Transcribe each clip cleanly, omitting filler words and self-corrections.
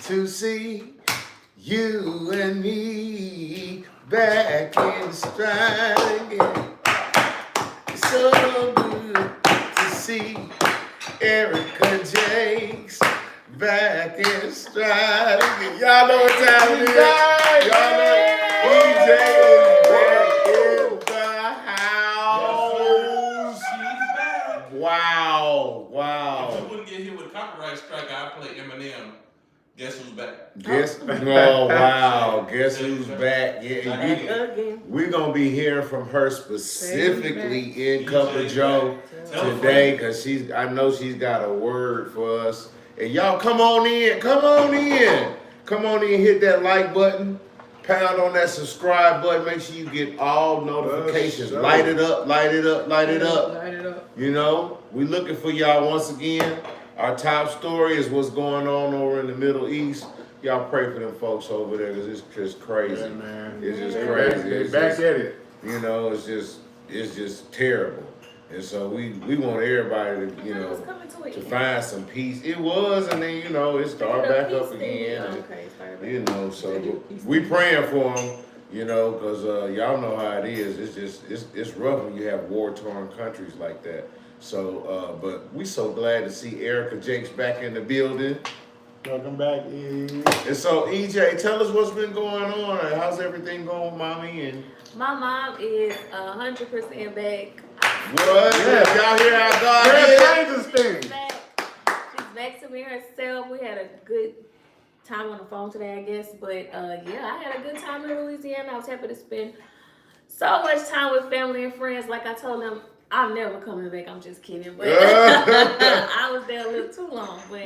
to see you and me back in stride again. It's so good to see Erica Jakes back in stride again. Y'all know what time it is. Y'all know EJ is back in the house. Wow. If I wouldn't get hit with a copyright strike, I'd play Eminem. Guess who's back? Wow. Guess who's back? Yeah, we're going to be hearing from her specifically in Cup of Joe today because I know she's got a word for us. And y'all come on in. Hit that like button. Pound on that subscribe button. Make sure you get all notifications. Light it up. You know, we looking for y'all once again. Our top story is what's going on over in the Middle East. Y'all pray for them folks over there because it's just crazy. Yeah, man. It's just crazy. They're back at it. You know, it's just terrible. And so we want everybody to, to find some peace. It was, and then, it started back up again. And, so we praying for them, because y'all know how it is. It's rough when you have war-torn countries like that. So, but we so glad to see Erica Jakes back in the building. Welcome back, E. And so, EJ, tell us what's been going on. How's everything going, Mommy? And my mom is 100% back. What? Yeah. Y'all hear how God is? She's back to me herself. We had a good time on the phone today, I guess. But I had a good time in Louisiana. I was happy to spend so much time with family and friends. Like I told them, I'm never coming back. I'm just kidding. But I was there a little too long. But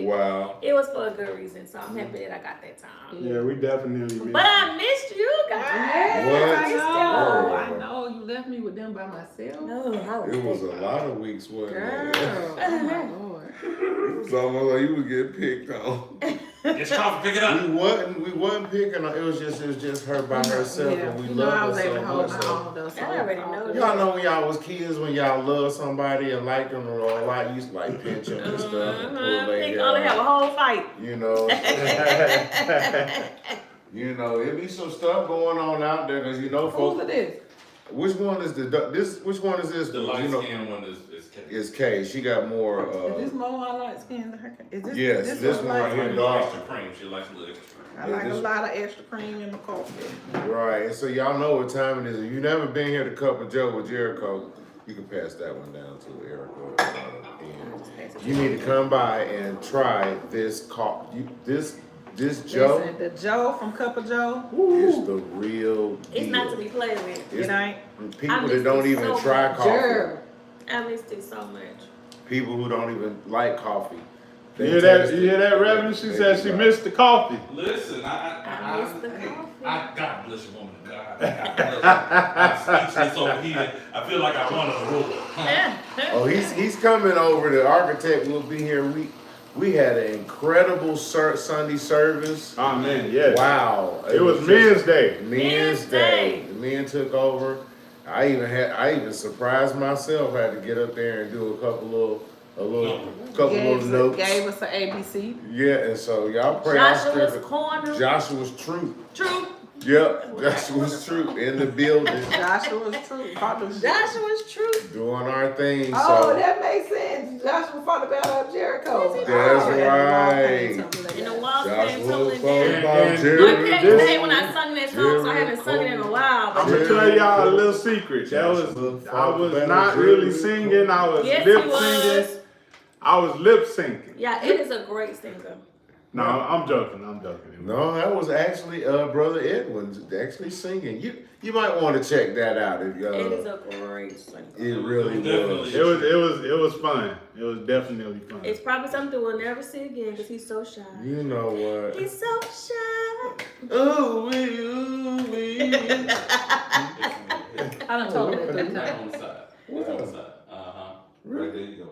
it was for a good reason. So I'm happy that I got that time. Yeah, we definitely missed But I missed you guys. What? I know. You left me with them by myself. No, it was a lot of weeks, wasn't it? Girl, oh my Lord. It was almost like you was getting picked on. It's time to pick it up. We wasn't picking on. It was just her by herself, and we loved I was her able so to hold much. my own though. So I already know that. Y'all know when y'all was kids, when y'all loved somebody and liked them a lot, you used to like pinch them and stuff and pull their They hair gonna have a out. whole fight. It be some stuff going on out there because folks. Who's it is? Which one is Which one is this? The light skin one is K. Is K. She got more. Is this more light skin than her? Is this? Yes, this one right here, dark. Extra cream. She likes a little extra cream. I like a lot of extra cream in my coffee. Right, and so y'all know what time it is. If you've never been here to Cup of Joe with Jericho, you can pass that one down to Erica. And you need to come by and try this This Joe. Listen, the Joe from Cup of Joe. Is the real deal. It's not to be played with. It's It ain't. people that don't even try coffee. Girl. I missed it so much. People who don't even like coffee. You hear that, Reverend? She said she missed the coffee. Listen, I missed the coffee. God bless you, woman of God. God bless you. I'm speechless over here. I feel like I won a rule. Oh, he's coming over. The architect will be here. We had an incredible Sunday service. Oh man, yes. Wow. It was Men's Day. Men's Day. The men took over. I even surprised myself. I had to get up there and do a couple little notes. Gave us an ABC. Yeah, and so y'all pray. Joshua's corner. Joshua's truth. True. Yep, Joshua's truth in the building. Joshua's true. Joshua's true. Doing our thing. Oh, so that makes sense. Joshua fought about Jericho. That's right. And the walls came Joshua tumbling fought down. about I can't Jericho. say when I sung that song, so I haven't sung it in a while. I'm But gonna tell y'all a little secret. I was not really singing. I was yes, lip he was. singing. I was lip syncing. Yeah, it is a great singer. No, I'm joking. No, that was actually Brother Edwin's actually singing. You might want to check that out. If It is a great singer. it really was. It was fun. It was definitely fun. It's probably something we'll never see again because he's so shy. You know what? He's so shy. Ooh wee. I done told her that On time. the side. On the side. Right there you go.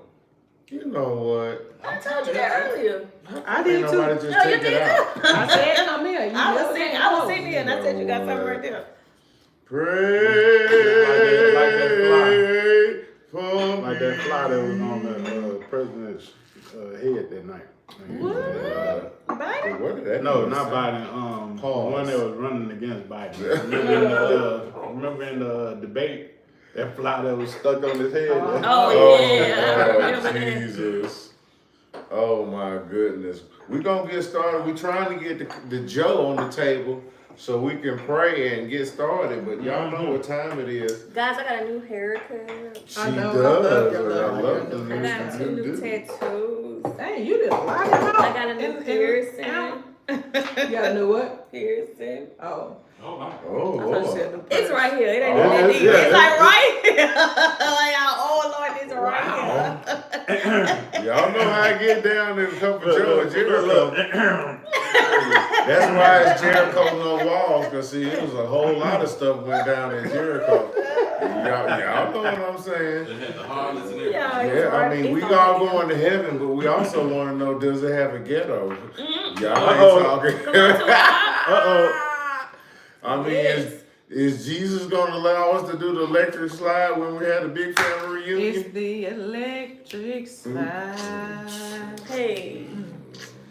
You know what? I told you that earlier. I did too. Nobody just No, you take it did out. I said, come here. You I was sitting here and I said you got something right there. Pray Like that fly that was on the president's head that night. What? Biden? What did that No, mean? not Biden. The Pause. one that was running against Biden. Remember in the debate, that fly that was stuck on his head? Oh, Jesus. Oh, my goodness. We're going to get started. We're trying to get the Joe on the table so we can pray and get started. But y'all know what time it is. Guys, I got a new haircut. She I know, does. I love the your new I got 2 new do. tattoos. Dang, you did a lot. I got a new piercing. You got a new what? Piercing. Oh. Oh, my. Oh, I thought you Lord. said new It's right here. It ain't Oh, that deep. yeah. It's like right here. Like, oh Lord, it's right here. Y'all know how I get down in a couple of Joe and Jericho. That's why it's Jericho no walls, because see, it was a whole lot of stuff went down in Jericho. Y'all know what I'm saying. They had the harness and everything. Yeah, it's Yeah, I right. mean, It's we on all there. going to heaven, but we also want to know, does it have a ghetto? Mm-hmm. Y'all Uh-oh. ain't Come on to talking. Uh-oh. I mean, Yes. is Jesus going to allow us to do the electric slide when we had a big family reunion? It's the electric slide. Hey.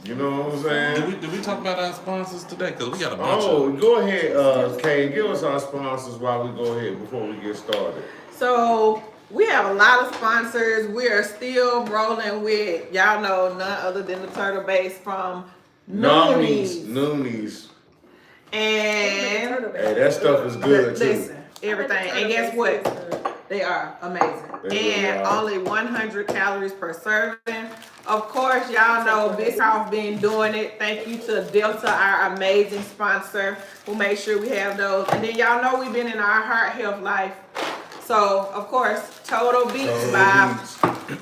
You know what I'm saying? Did we talk about our sponsors today? Because we got a bunch Oh, of go ahead, Kay. Give us our sponsors while we go ahead before we get started. So we have a lot of sponsors. We are still rolling with, y'all know, none other than the turtle base from Noonies. Noonies. And Hey, that stuff is good too. listen, everything. And guess what? They are amazing. They really And are. only 100 calories per serving. Of course, y'all know Biscoff been doing it. Thank you to Delta, our amazing sponsor, who made sure we have those. And then y'all know we've been in our heart health life. So, of course, Total Beats by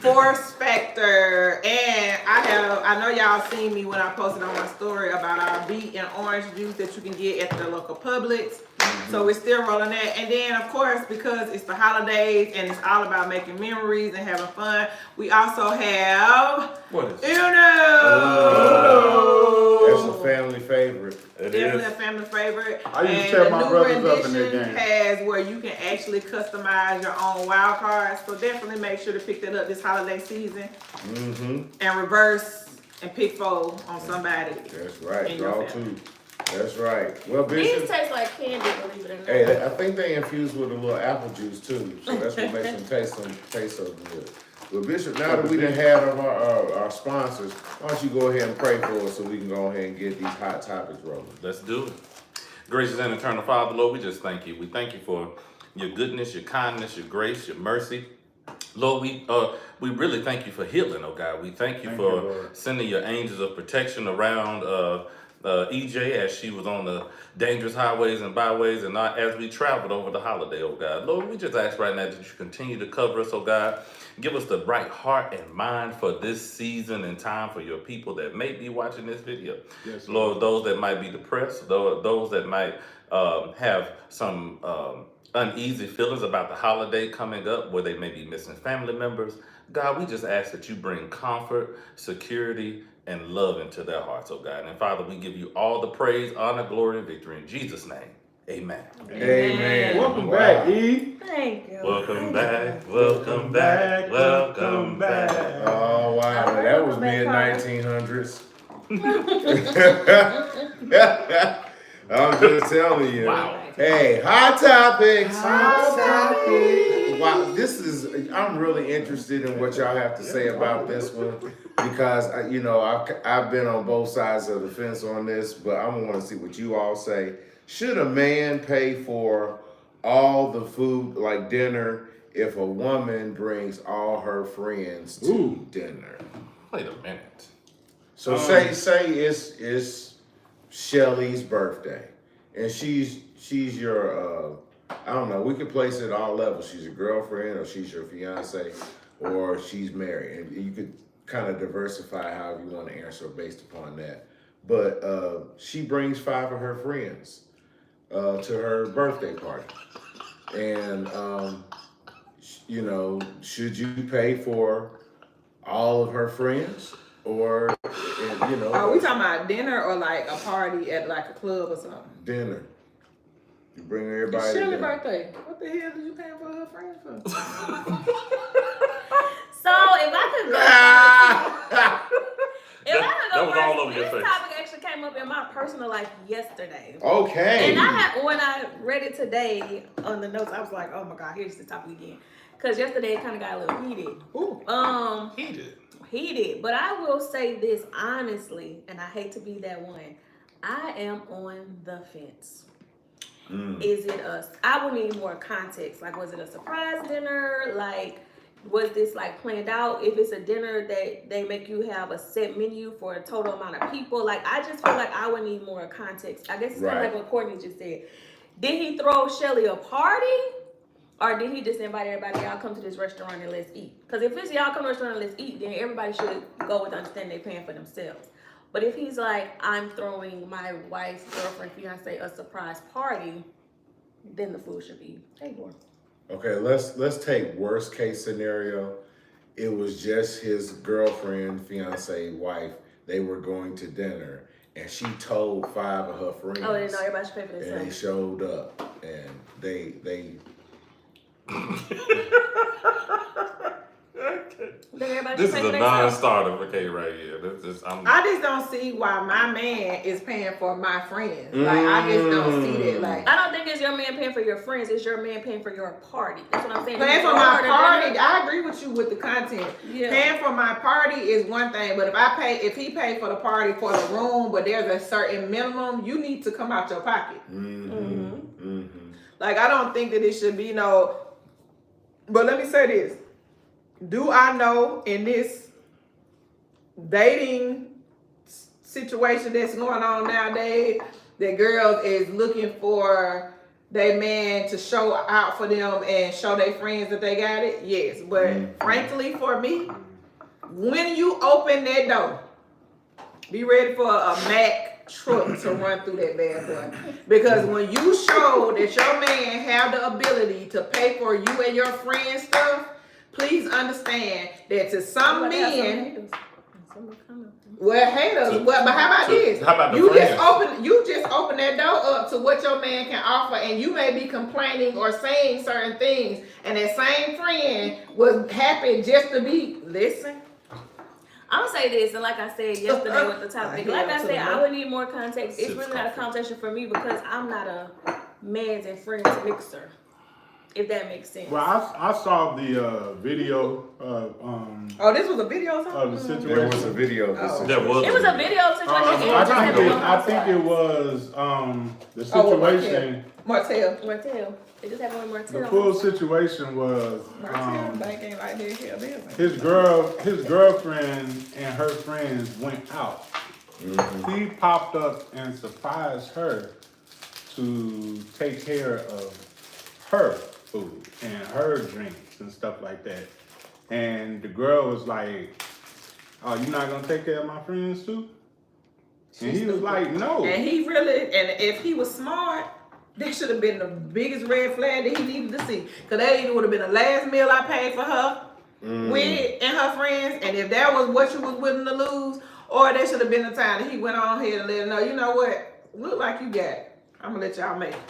Force Factor. And I know y'all seen me when I posted on my story about our beet and orange juice that you can get at the local Publix. So we're still rolling that. And then, of course, because it's the holidays and it's all about making memories and having fun, we also have what is it? That's a family favorite. It Definitely is. a family favorite. I used to And tell the my new brothers up in rendition that game. has where you can actually customize your own wild cards. So definitely make sure to pick that up this holiday season Mm-hmm. and reverse and pick fold on somebody. That's right. In your Y'all family. too. That's right. Well, These Bishop. taste like candy, believe it or not. Hey, I think they infused with a little apple juice too, so that's what makes them taste so good. Well, Bishop, now that we done had our sponsors, why don't you go ahead and pray for us so we can go ahead and get these hot topics rolling? Let's do it. Gracious and eternal Father, Lord, we just thank you. We thank you for your goodness, your kindness, your grace, your mercy. Lord, we really thank you for healing, oh God. We thank you Thank for you, Lord. sending your angels of protection around EJ as she was on the dangerous highways and byways and as we traveled over the holiday, oh God. Lord, we just ask right now that you continue to cover us, oh God. Give us the right heart and mind for this season and time for your people that may be watching this video. Yes, Lord, those that might be depressed, those that might have some uneasy feelings about the holiday coming up where they may be missing family members. God, we just ask that you bring comfort, security, and love into their hearts, oh God. And Father, we give you all the praise, honor, glory, and victory in Jesus' name. Amen. Amen. Welcome Wow. back, E. Thank you. Welcome back, welcome back, welcome back. Oh wow, that was mid 1900s. I'm just telling you. Wow. Hey, hot topics. Hot topics. Wow, I'm really interested in what y'all have to say about this one because I've been on both sides of the fence on this, but I want to see what you all say. Should a man pay for all the food, like dinner, if a woman brings all her friends to dinner? Wait a minute. So say it's Shelly's birthday, and she's your I don't know. We could place it at all levels. She's your girlfriend, or she's your fiance, or she's married, and you could kind of diversify however you want to answer based upon that. But she brings 5 of her friends to her birthday party, and should you pay for all of her friends, or Are we talking about dinner or like a party at like a club or something? dinner? You bring everybody. It's to Shirley's dinner. birthday. What the hell did you pay for her friends for? So if I could go That was all over your this face. topic actually came up in my personal life yesterday. Okay. And when I read it today on the notes, I was like, oh my God, here's the topic again. Because yesterday it kind of got a little heated. Ooh. Heated. But I will say this honestly, and I hate to be that one. I am on the fence. Is it I would need more context. Like, was it a surprise dinner? Like, was this like planned out? If it's a dinner that they make you have a set menu for a total amount of people, like I just feel like I would need more context. I guess it's kind of like what Courtney just said. Did he throw Shelly a party? Or did he just invite everybody, y'all come to this restaurant and let's eat? Because if it's y'all come to the restaurant and let's eat, then everybody should go with understanding they're paying for themselves. But if he's like, I'm throwing my wife's girlfriend, fiance, a surprise party, then the food should be paid for. Okay, let's take worst case scenario. It was just his girlfriend, fiance, wife. They were going to dinner, and she told 5 of her friends. Oh, they know everybody should pay for themselves. And they showed up, and they. This is a non-starter, okay, right here. I just don't see why my man is paying for my friends. Like, I just don't see that. Like, I don't think it's your man paying for your friends. It's your man paying for your party. That's what I'm saying. Paying for my party, I agree with you with the content. Yeah. Paying for my party is one thing, but if he paid for the party for the room, but there's a certain minimum, you need to come out your pocket. Like, I don't think that it should be no. But let me say this. Do I know in this dating situation that's going on nowadays that girls is looking for their man to show out for them and show their friends that they got it? Yes. But frankly, for me, when you open that door, be ready for a Mack truck to run through that bad boy. Because when you show that your man have the ability to pay for you and your friends' stuff, please understand that to some men, well, haters. Well, but how about this? How about the you friends? just open that door up to what your man can offer, and you may be complaining or saying certain things, and that same friend was happy just to be listen. I'm gonna say this, and like I said yesterday with the topic, like I said, I would need more context. It's really not a conversation for me because I'm not a man's and friends mixer. If that makes sense. Well, I saw the video of Oh, this was a video or something? of the situation. There was a video of this situation. There was. It was a video situation. I think it was the situation. Martell. It just happened with Martell. The full situation was Martell bank ain't like this here. his girlfriend and her friends went out. He popped up and surprised her to take care of her food and her drinks and stuff like that. And the girl was like, "Oh, you're not gonna take care of my friends too?" And he was like, "No." And if he was smart, that should have been the biggest red flag that he needed to see. Because that either would have been the last meal I paid for her with and her friends. And if that was what you was willing to lose, or that should have been the time that he went on ahead and let her know, you know what? Look like you got it. I'm going to let y'all make it.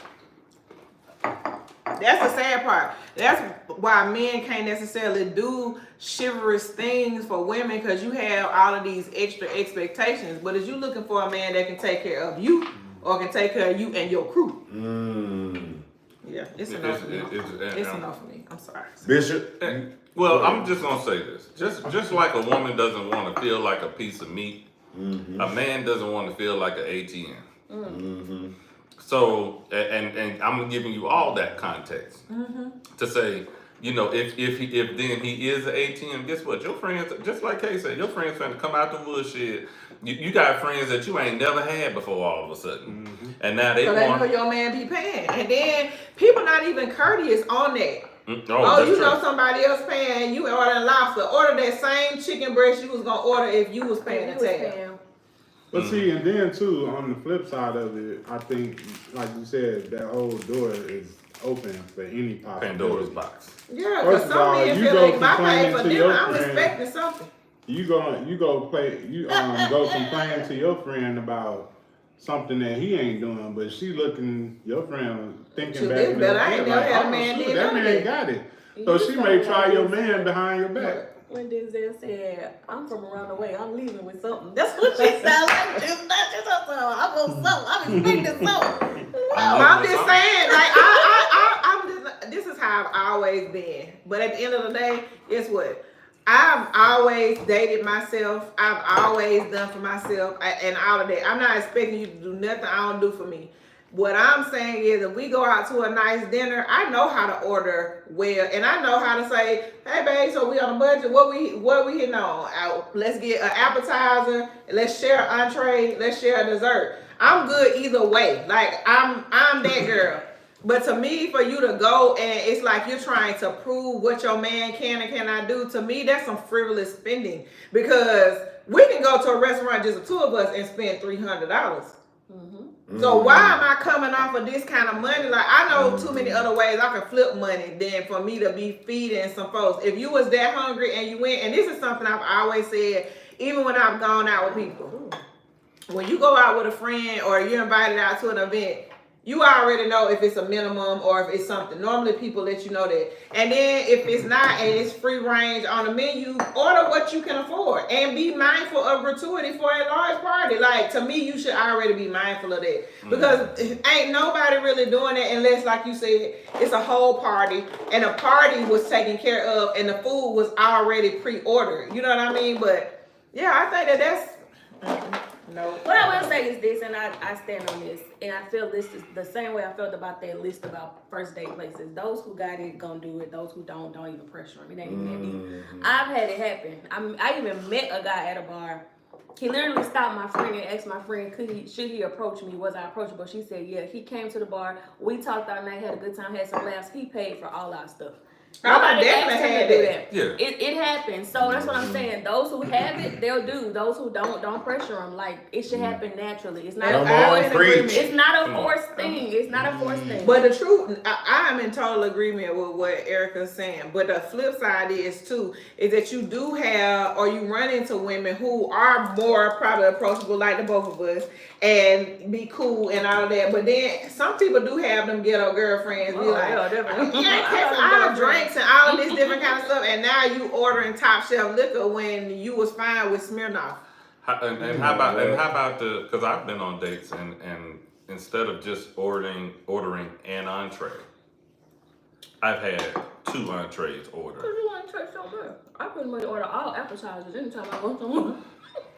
That's the sad part. That's why men can't necessarily do chivalrous things for women, because you have all of these extra expectations. But if you're looking for a man that can take care of you or can take care of you and your crew, yeah, it's enough for me. It's enough for me. I'm sorry. Bishop? Well, I'm just gonna say this. Just like a woman doesn't want to feel like a piece of meat, a man doesn't want to feel like an ATM. So, and I'm giving you all that context to say, you know, if then he is an ATM, guess what? Your friends, just like Kay said, your friends trying to come out the woodshed. You got friends that you ain't never had before all of a sudden, and now they know your man be paying, and then people not even courteous on that. Oh, you know somebody else paying, you ordering lobster. Order that same chicken breast you was gonna order if you was paying the tab. But see, and then too, on the flip side of it, I think, like you said, that whole door is open for any possibility. Pandora's box. Yeah, because some men feel like if I pay for dinner, I'm expecting something. You go complain to your friend about something that he ain't doing, but she looking, your friend thinking back. I ain't never had a man did that man got it. So she may try your man behind your back. When Denzel said, I'm from around the way, I'm leaving with something. That's what she sounds like. She's not just I'm going something. I'm expecting something. I'm just saying, like, I'm just, this is how I've always been. But at the end of the day, guess what? I've always dated myself. I've always done for myself and all of that. I'm not expecting you to do nothing I don't do for me. What I'm saying is if we go out to a nice dinner, I know how to order well, and I know how to say, hey babe, so we on a budget, what we hitting on? Let's get an appetizer, let's share an entree, let's share a dessert. I'm good either way. Like I'm that girl. But to me, for you to go and it's like you're trying to prove what your man can and cannot do, to me, that's some frivolous spending. Because we can go to a restaurant, just the two of us, and spend $300. Mm-hmm. So why am I coming off of this kind of money? Like I know too many other ways I can flip money than for me to be feeding some folks. If you was that hungry and you went, and this is something I've always said, even when I've gone out with people. When you go out with a friend or you're invited out to an event, you already know if it's a minimum or if it's something. Normally people let you know that. And then if it's not and it's free range on the menu, order what you can afford and be mindful of gratuity for a large party. Like to me, you should already be mindful of that. Because ain't nobody really doing it unless, like you said, it's a whole party and a party was taken care of and the food was already pre-ordered. You know what I mean? But yeah, I think that's no. What I will say is this, and I stand on this, and I feel this is the same way I felt about that list about first date places. Those who got it gonna do it. Those who don't even pressure them. It ain't even that deep. I've had it happen. I even met a guy at a bar. He literally stopped my friend and asked my friend, should he approach me? Was I approachable? She said, yeah. He came to the bar. We talked all night, had a good time, had some laughs. He paid for all our stuff. Nobody asked him to do that. Yeah. It happens. So that's what I'm saying. Those who have it, they'll do. Those who don't pressure them. Like it should happen naturally. It's not It's not a forced thing. It's not a forced thing. But the truth, I am in total agreement with what Erica's saying. But the flip side is that you do have, or you run into women who are more probably approachable, like the both of us, and be cool and all of that. But then some people do have them ghetto girlfriends. Be I drank and all of this different kind of stuff, and now you ordering top shelf liquor when you was fine with Smirnoff. And how about because I've been on dates and instead of just ordering an entree, I've had 2 entrees ordered. Because you want to taste so good. I pretty much order all appetizers anytime I want some.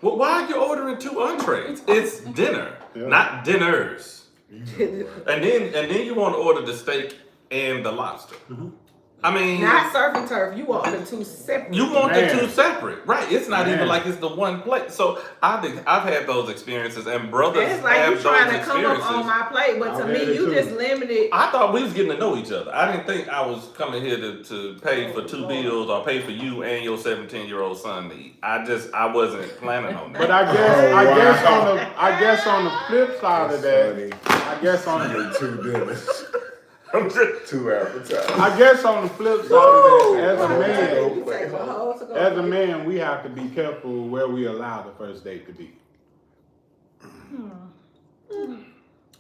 Well, why are you ordering 2 entrees? It's dinner, not dinners. and then you want to order the steak and the lobster. I mean, not surf and turf. You want the 2 separate. You want the 2 separate, right? It's not even like it's the one plate. So I've had those experiences, and brothers it's like have you trying those to come up on my plate, but to me, you just limited. I thought we was getting to know each other. I didn't think I was coming here to pay for 2 bills or pay for you and your 17-year-old son to eat. I wasn't planning on that. But I guess on the flip side of that, I guess on the 2 dinners. I'm just 2 appetizers. I guess on the flip side of that, as a man, we have to be careful where we allow the first date to be.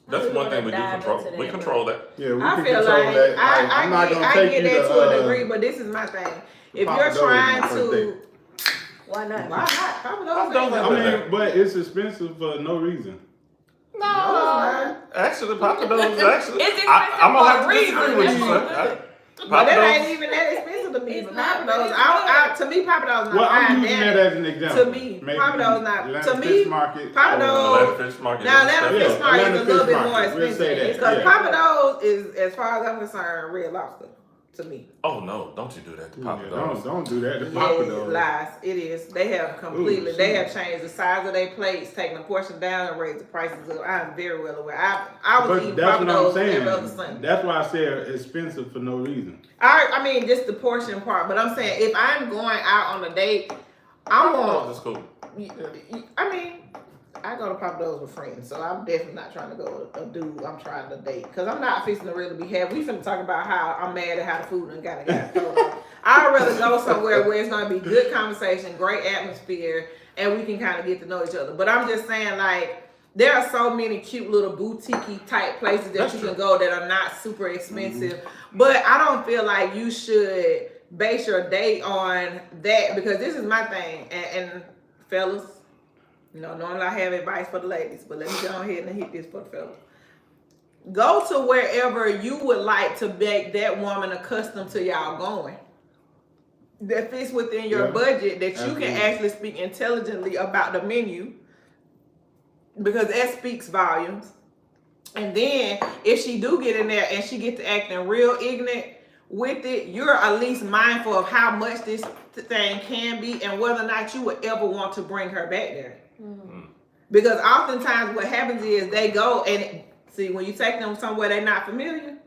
That's one thing we do control. We control that. Yeah, we I can feel control like that. I get that to a degree, but this is my thing. If you're trying to, why not? I mean, but it's expensive for no reason. No, actually, Papa Do's I'm gonna have to disagree with you, son. But that ain't even that expensive to me. But Papa Do's, to me, Papa Do's not. Well, I'm using that as an example. To me, Papa Do's not. Atlanta To me, Fish Market, Papa Do's. Fish Market. Now, Atlanta Fish Market is a little bit more expensive because Papa Do's is, as far as I'm concerned, Red Lobster. To me. Oh no! Don't you do that to Papa Do's? Don't do that to Papa Do's. Lies. It is. They have completely. They have changed the size of their plates, taking a portion down, and raised the prices up. I'm very well aware. I was eating Papa Do's every other Sunday. That's why I said expensive for no reason. I mean, just the portion part. But I'm saying if I'm going out on a date, I want. That's cool. I mean, I go to Papa Do's with friends, so I'm definitely not trying to go with a dude I'm trying to date. Because I'm not fixing to really be happy. We finna talk about how I'm mad at how the food and got I'd rather go somewhere where it's going to be good conversation, great atmosphere, and we can kind of get to know each other. But I'm just saying, like, there are so many cute little boutique type places that you can go that are not super expensive. But I don't feel like you should base your date on that, because this is my thing. And fellas, you know, normally I have advice for the ladies, but let me go ahead and hit this for the fellas. Go to wherever you would like to make that woman accustomed to y'all going. That fits within your budget, that you can actually speak intelligently about the menu, because that speaks volumes. And then if she do get in there and she get to acting real ignorant with it, you're at least mindful of how much this thing can be and whether or not you would ever want to bring her back there. Mm-hmm. Because oftentimes what happens is they go and see, when you take them somewhere they're not familiar,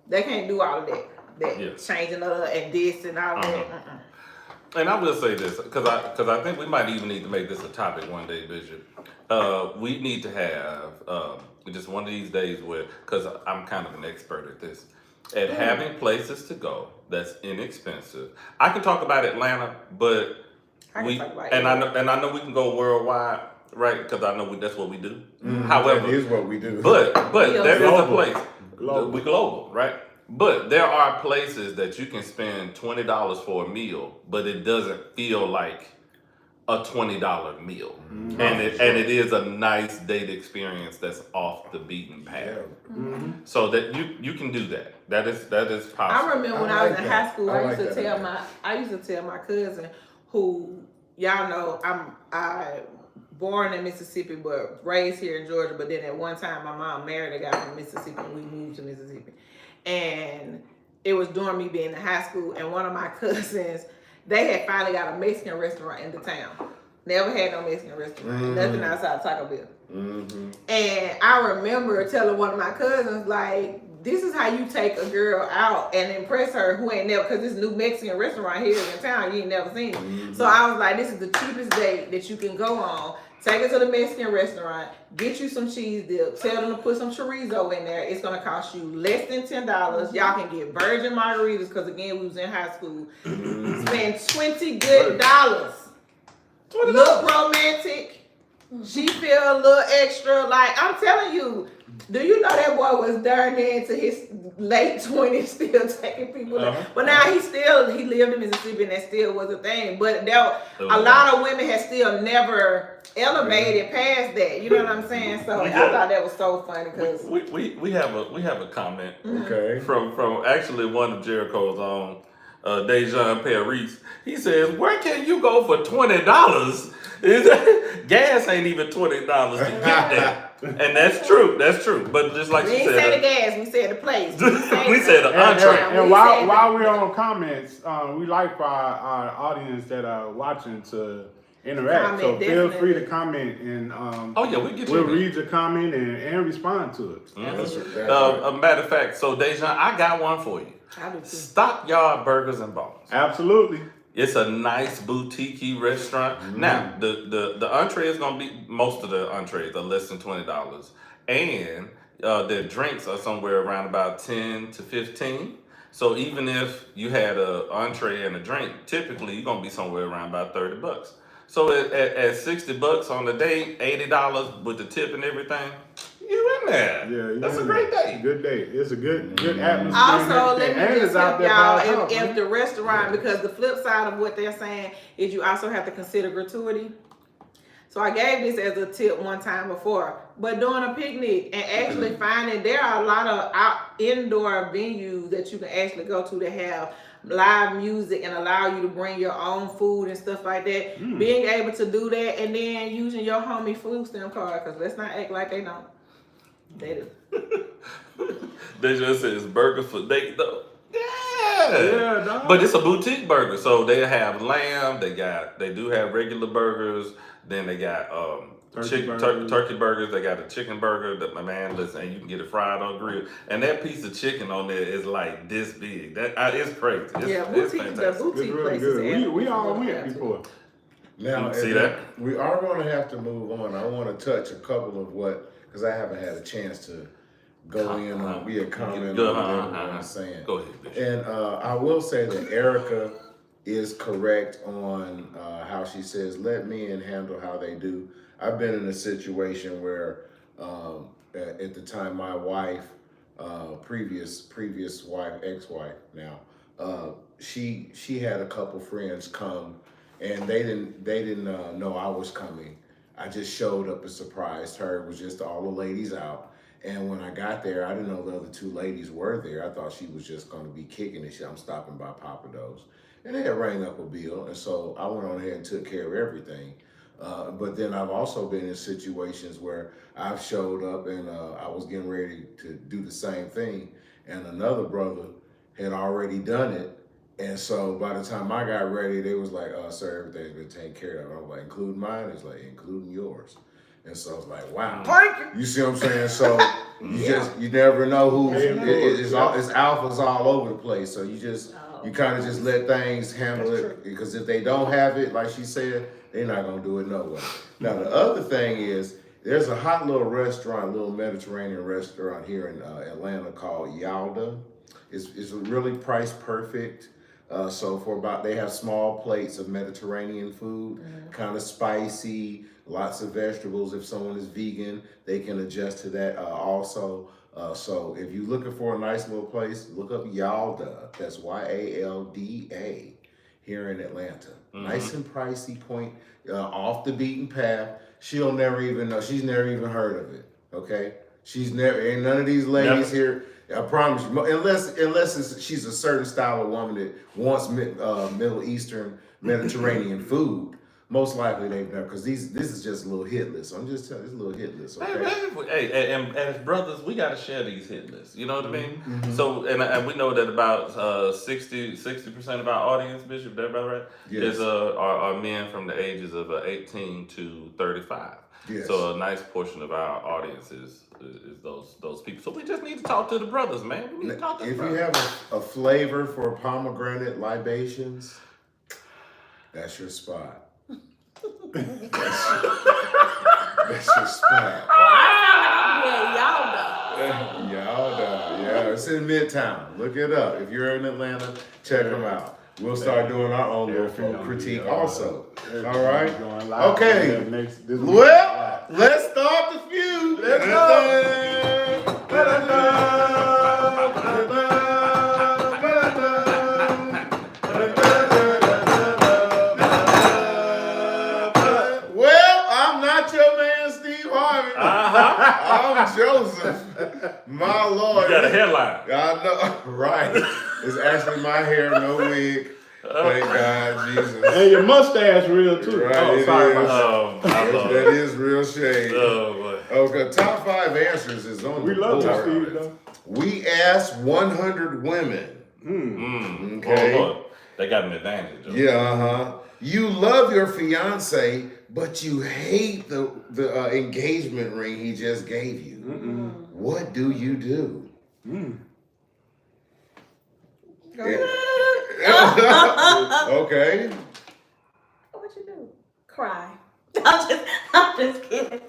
they can't do all of that. Changing and this and all that. And I will say this, because I think we might even need to make this a topic one day, Bishop. We need to have just one of these days where, because I'm kind of an expert at this, at having places to go that's inexpensive. I can talk about Atlanta, but I know we can go worldwide, right? Because I know that's what we do. However, that is what we do. But there is a place. We global, right? But there are places that you can spend $20 for a meal, but it doesn't feel like a $20 meal. Mm-hmm. And it is a nice date experience that's off the beaten path. Mm-hmm. So that you can do that. That is possible. I remember when I was in high school, I used to tell my cousin, who y'all know I born in Mississippi but raised here in Georgia, but then at one time my mom married a guy from Mississippi and we moved to Mississippi. And it was during me being in high school, and one of my cousins, they had finally got a Mexican restaurant in the town. Never had no Mexican restaurant, nothing outside Taco Bell. Mm-hmm. And I remember telling one of my cousins, like, this is how you take a girl out and impress her who ain't never, because this new Mexican restaurant here in town, you ain't never seen it. Mm-hmm. So I was like, this is the cheapest date that you can go on. Take her to the Mexican restaurant, get you some cheese dip, tell them to put some chorizo in there. It's going to cost you less than $10. Y'all can get virgin margaritas, because again, we was in high school. Spend $20 good. Look romantic. She feel a little extra. Like, I'm telling you, do you know that boy was darn into his late 20s still taking people there? But now he lived in Mississippi and that still was a thing. But a lot of women had still never elevated past that. You know what I'm saying? So I thought that was so funny, because we have a comment from actually one of Jericho's own, DeaJohn Paris. He says, where can you go for $20? Gas ain't even $20 to get there. And that's true. But just like we she said, said, the gas, we said the place. we said the entree. And while we're on comments, we like for our audience that are watching to interact. So feel free to comment, and we'll read your comment and respond to it. Mm-hmm. A matter of fact, so DeaJohn, I got one for you. Stockyard Burgers and Bones. Absolutely. It's a nice boutique-y restaurant. Mm-hmm. Now, the entree is going to be, most of the entrees are less than $20. And their drinks are somewhere around about $10 to $15. So even if you had an entree and a drink, typically you're going to be somewhere around about $30. So at $60 on the date, $80 with the tip and everything, you in there. Yeah, that's a great day. Good day. It's a good atmosphere. Also, let me just help y'all if the restaurant, because the flip side of what they're saying is you also have to consider gratuity. So I gave this as a tip one time before, but doing a picnic and actually finding, there are a lot of indoor venues that you can actually go to that have live music and allow you to bring your own food and stuff like that. Being able to do that and then using your homie food stamp card, because let's not act like they don't. They do. They just says burgers for date though. Yeah, but it's a boutique burger, so they have lamb. They do have regular burgers. Then they got turkey burgers. They got a chicken burger that my man listen, and you can get it fried on grill. And that piece of chicken on there is like this big. It's crazy. It's fantastic. The boutique really places. We all went before. Now, see that? We are going to have to move on. I want to touch a couple of because I haven't had a chance to go in on, be a comment on what everyone's saying. Go ahead, Bishop. And I will say that Erica is correct on how she says, let men handle how they do. I've been in a situation where at the time my wife, previous wife, ex-wife now, she had a couple friends come, and they didn't know I was coming. I just showed up and surprised her. It was just all the ladies out. And when I got there, I didn't know the other two ladies were there. I thought she was just going to be kicking it. I'm stopping by Papa Do's. And they had rang up a bill. And so I went on ahead and took care of everything. But then I've also been in situations where I've showed up and I was getting ready to do the same thing. And another brother had already done it. And so by the time I got ready, they was like, sir, everything's been taken care of. I was like, including mine? It's like, including yours. And so I was like, wow. You see what I'm saying? So you never know who, it's alphas all over the place. So you kind of just let things handle it. Because if they don't have it, like she said, they're not going to do it no way. Now, the other thing is, there's a hot little restaurant, little Mediterranean restaurant here in Atlanta called Yalda. It's really price perfect. So they have small plates of Mediterranean food, kind of spicy, lots of vegetables. If someone is vegan, they can adjust to that also. So if you're looking for a nice little place, look up Yalda. That's Yalda here in Atlanta. Nice and pricey, off the beaten path. She'll never even know. She's never even heard of it. Okay, ain't none of these ladies here. I promise you, unless she's a certain style of woman that wants Middle Eastern Mediterranean food. Most likely they've never, because this is just a little hit list. I'm just telling you, it's a little hit list. Okay? Hey, and as brothers, we got to share these hit lists. You know what I mean? Mm-hmm. So, and we know that about 60% of our audience, Bishop, that about right? Yes. Is are men from the ages of 18 to 35. Yes. So a nice portion of our audience is those people. So we just need to talk to the brothers, man. We need to talk to the brothers. If you have a flavor for pomegranate libations, that's your spot. That's your spot. Yalda. Yeah, it's in Midtown. Look it up. If you're in Atlanta, check them out. We'll start doing our own little food critique also. All right? Okay. Well, let's start the feud. Let's go. Well, I'm not your man, Steve Harvey. I'm Joseph. My Lord. You got a headline. I know, right. It's actually my hair, no wig. Thank God, Jesus. And your mustache real too. Right, oh, sorry about that. That is real shade. Oh, boy. Okay, top 5 answers is on the board. We love that, Steve, though. We asked 100 women. Okay. Oh, they got an advantage. Okay? Yeah, You love your fiance, but you hate the engagement ring he just gave you. What do you do? Go ahead. Okay. What you do? Cry. I'm just kidding.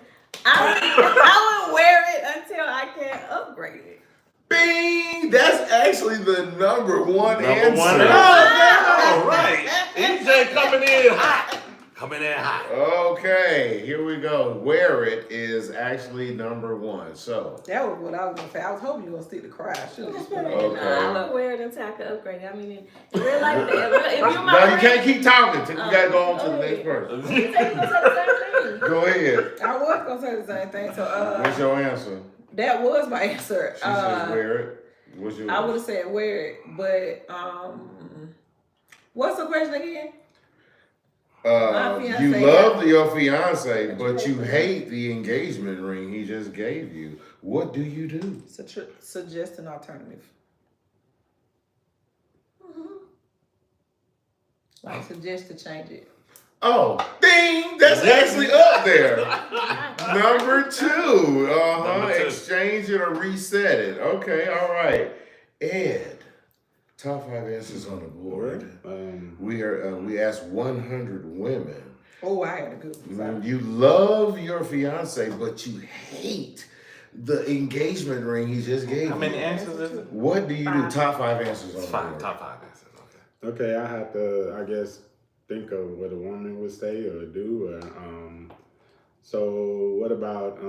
I would wear it until I can upgrade it. Bing! That's actually the number one answer. All right. EJ coming in hot. Okay, here we go. Wear it is actually number 1. So that was what I was gonna say. I was hoping you were gonna stick to cry. Okay. I would wear it until I can upgrade it. I mean, in real life, if you're my no, you can't keep talking. We gotta go on to the next person. Go ahead. I was gonna say the same thing. So what's your answer? That was my answer. She says wear it. What's your answer? I would have said wear it, but what's the question again? You love your fiance, but you hate the engagement ring he just gave you. What do you do? Suggest an alternative. Like suggest to change it. Oh, ding! That's actually up there. Number 2. Exchange it or reset it. Okay, all right. Ed. Top 5 answers on the board. We asked 100 women. Oh, I had a good one. You love your fiance, but you hate the engagement ring he just gave you. How many answers is it? What do you do? Top 5 answers on the board. Top 5 answers. Okay, I have to, I guess, think of what a woman would say or do. So what about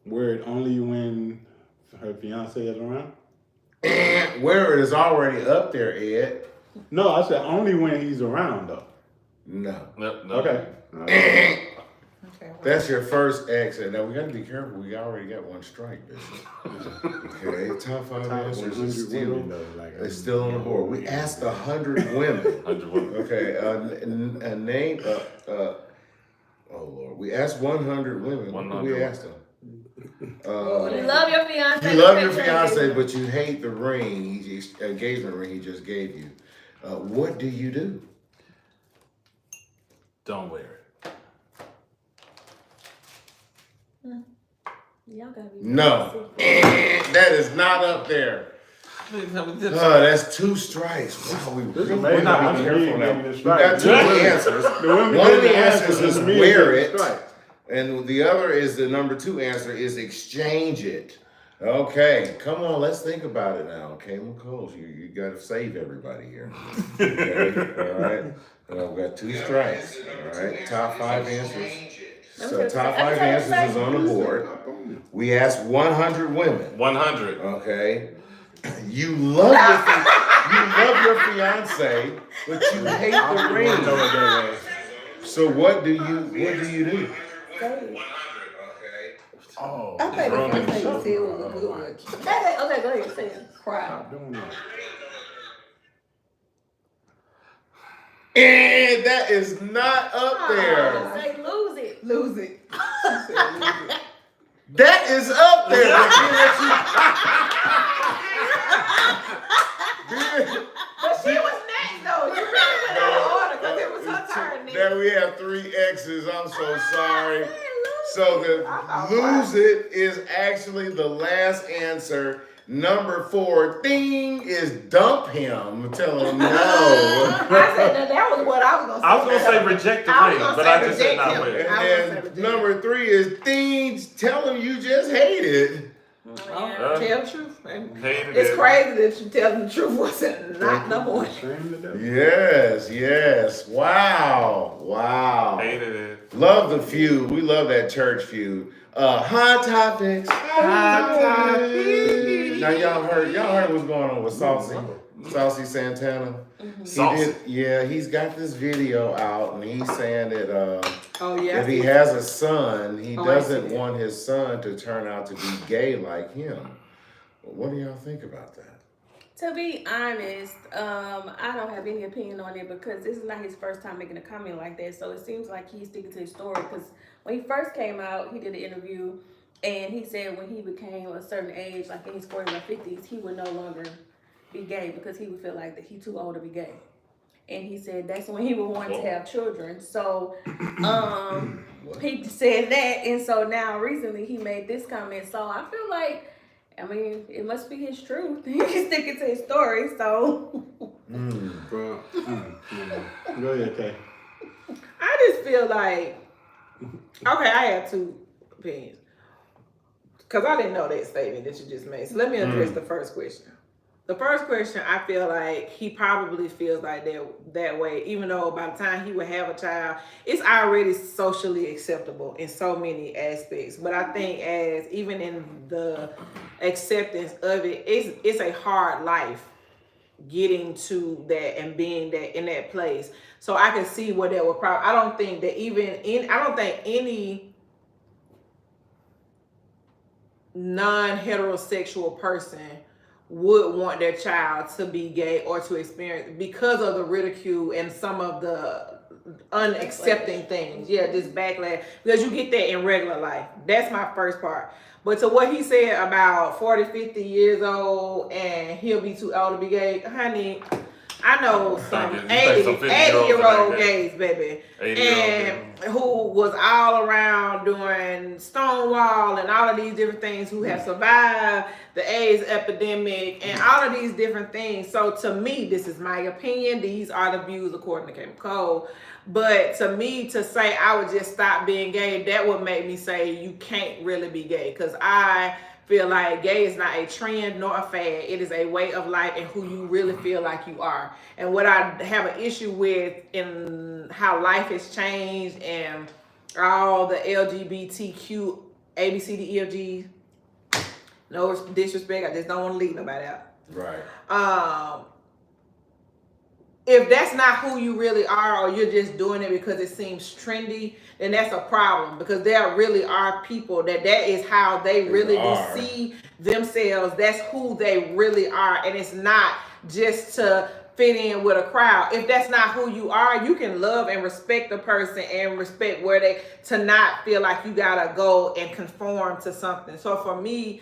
wear it only when her fiance is around? And where it is already up there, Ed. No, I said only when he's around though. No. No. Okay. Okay, That's your first ex. Now we gotta be careful. We already got one strike, Bishop. Okay, top 5 answers is still on the board. We asked 100 women. 100 women. Okay, a name. Oh Lord, we asked 100 women. What did we ask them? You love your fiance. You love your fiance, but you hate the ring, engagement ring he just gave you. What do you do? Don't wear it. Y'all gotta be No, that is not up there. That's 2 strikes. Wow, we're not being careful now. We got 2 answers. One of the answers is wear it, and the other is the number 2 answer is exchange it. Okay, come on, let's think about it now. Okay, McColl's, you got to save everybody here. Okay, all right. We've got 2 strikes. All right, top 5 answers. So top 5 answers is on the board. We asked 100 women. 100. Okay. You love your fiance, but you hate the ring. So what do you do? Oh. I think the first thing you said was a good one. Okay, go ahead. Say it. Cry. And that is not up there. Say lose it. Lose it. That is up there. But she was next though. You really went out of order because it was her turn. Now we have 3 X's. I'm so sorry. So the lose it is actually the last answer. Number 4 thing is dump him. Tell him no. I said that was what I was gonna say. I was gonna say reject the ring, but I just said not wear it. And then number 3 is things. Tell him you just hate it. Tell the truth. Hated It's it. crazy that you tell the truth wasn't not number 1. Yes. Wow. Hated it. Love the feud. We love that church feud. Hot topics. Now y'all heard what's going on with Saucy Santana. Saucy. He's got this video out and he's saying that yeah. if he has a son, he doesn't want his son to turn out to be gay like him. What do y'all think about that? To be honest, I don't have any opinion on it because this is not his first time making a comment like that. So it seems like he's sticking to his story because when he first came out, he did an interview and he said when he became a certain age, like in his 40s or 50s, he would no longer be gay because he would feel like that he's too old to be gay. And he said that's when he would want to have children. So he said that, and so now recently he made this comment. So I feel like, I mean, it must be his truth. He's sticking to his story, so. Go ahead, Kay. I just feel like, okay, I have 2 opinions. Because I didn't know that statement that you just made. So let me address the first question. The first question, I feel like he probably feels like that way, even though by the time he would have a child, it's already socially acceptable in so many aspects. But I think even in the acceptance of it, it's a hard life getting to that and being that in that place. So I can see what that would probably, I don't think any non-heterosexual person would want their child to be gay or to experience because of the ridicule and some of the unaccepting things. Yeah, this backlash. Because you get that in regular life. That's my first part. But to what he said about 40, 50 years old and he'll be too old to be gay, honey, I know some 80-year-old gays, baby, and who was all around doing Stonewall and all of these different things, who have survived the AIDS epidemic and all of these different things. So to me, this is my opinion. These are the views according to Kim Cole. But to me, to say I would just stop being gay, that would make me say you can't really be gay, because I feel like gay is not a trend nor a fad. It is a way of life and who you really feel like you are. And what I have an issue with in how life has changed and all the LGBTQ, ABCDEFG, No disrespect. I just don't want to leave nobody out. Right. If that's not who you really are, or you're just doing it because it seems trendy, then that's a problem, because there really are people that is how they really do see themselves. That's who they really are. And it's not just to fit in with a crowd. If that's not who you are, you can love and respect the person and respect where they, to not feel like you gotta go and conform to something. So for me,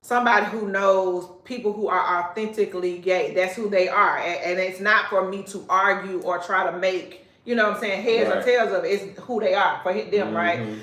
somebody who knows people who are authentically gay, that's who they are. And it's not for me to argue or try to make, you know what I'm saying, heads or tails of it. It's who they are for them, right?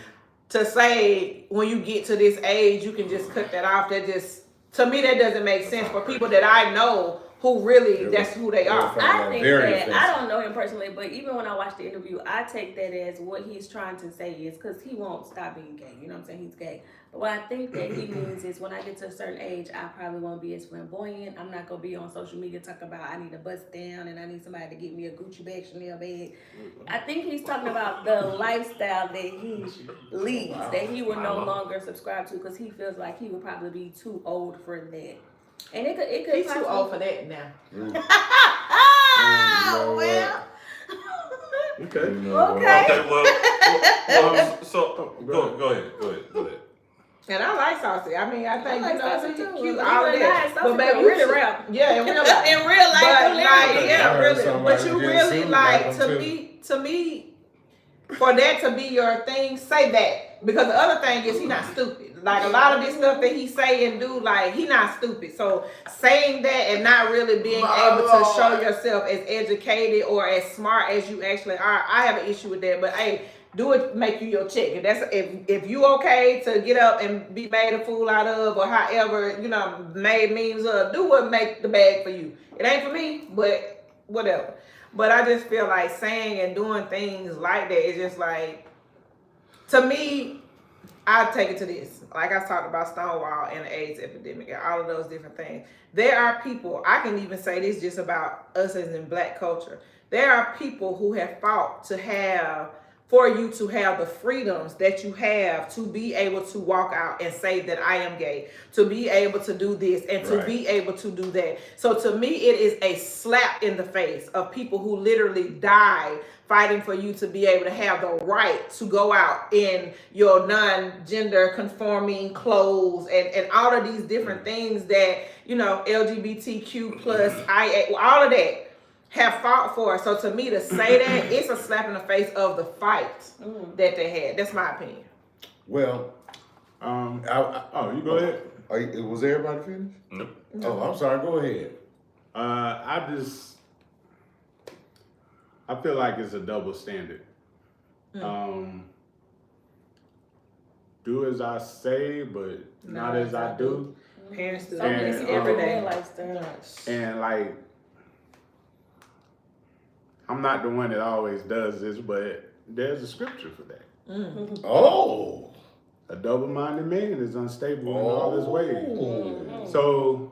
To say when you get to this age, you can just cut that off. That just, to me, that doesn't make sense for people that I know who really, that's who they are. I think that, I don't know him personally, but even when I watch the interview, I take that as what he's trying to say is, because he won't stop being gay, you know what I'm saying, he's gay. But what I think that he means is when I get to a certain age, I probably won't be as flamboyant. I'm not going to be on social media talking about I need a bust down and I need somebody to get me a Gucci bag, Chanel bag. I think he's talking about the lifestyle that he leads, that he will no longer subscribe to, because he feels like he would probably be too old for that. And it could He's too old for that now. well. Okay. Okay. Well, so go ahead. And I like Saucy. I mean, I think I like you know, Saucy he's too. cute. Even All of that. Saucy But baby, really you rap. Yeah, in real life. In real life, but like, hilarious. yeah, really. Somebody But you get really sued like like them to me, for that to be your thing, say that. Because the other thing is he not stupid. Like a lot of this stuff that he say and do, like he not stupid. So saying that and not really being able to show yourself as educated or as smart as you actually are, I have an issue with that. But hey, do it make you your check. If you okay to get up and be made a fool out of, or however, you know, made memes of, do what make the bag for you. It ain't for me, but whatever. But I just feel like saying and doing things like that is just like, to me, I'll take it to this. Like I talked about Stonewall and the AIDS epidemic and all of those different things. There are people, I can even say this just about us as in Black culture. There are people who have fought for you to have the freedoms that you have to be able to walk out and say that I am gay, to be able to do this and to be able to do that. So to me, it is a slap in the face of people who literally died fighting for you to be able to have the right to go out in your non-gender conforming clothes and all of these different things that, you know, LGBTQ plus IA, all of that have fought for. So to me, to say that, it's a slap in the face of the fight that they had. That's my opinion. Well, you go ahead. Was everybody finished? Nope. Oh, I'm sorry. Go ahead. I feel like it's a double standard. Do as I say, but not as I do. Parents do And, this every day. And like, I'm not the one that always does this, but there's a scripture for that. Oh. A double-minded man is unstable in all his ways. So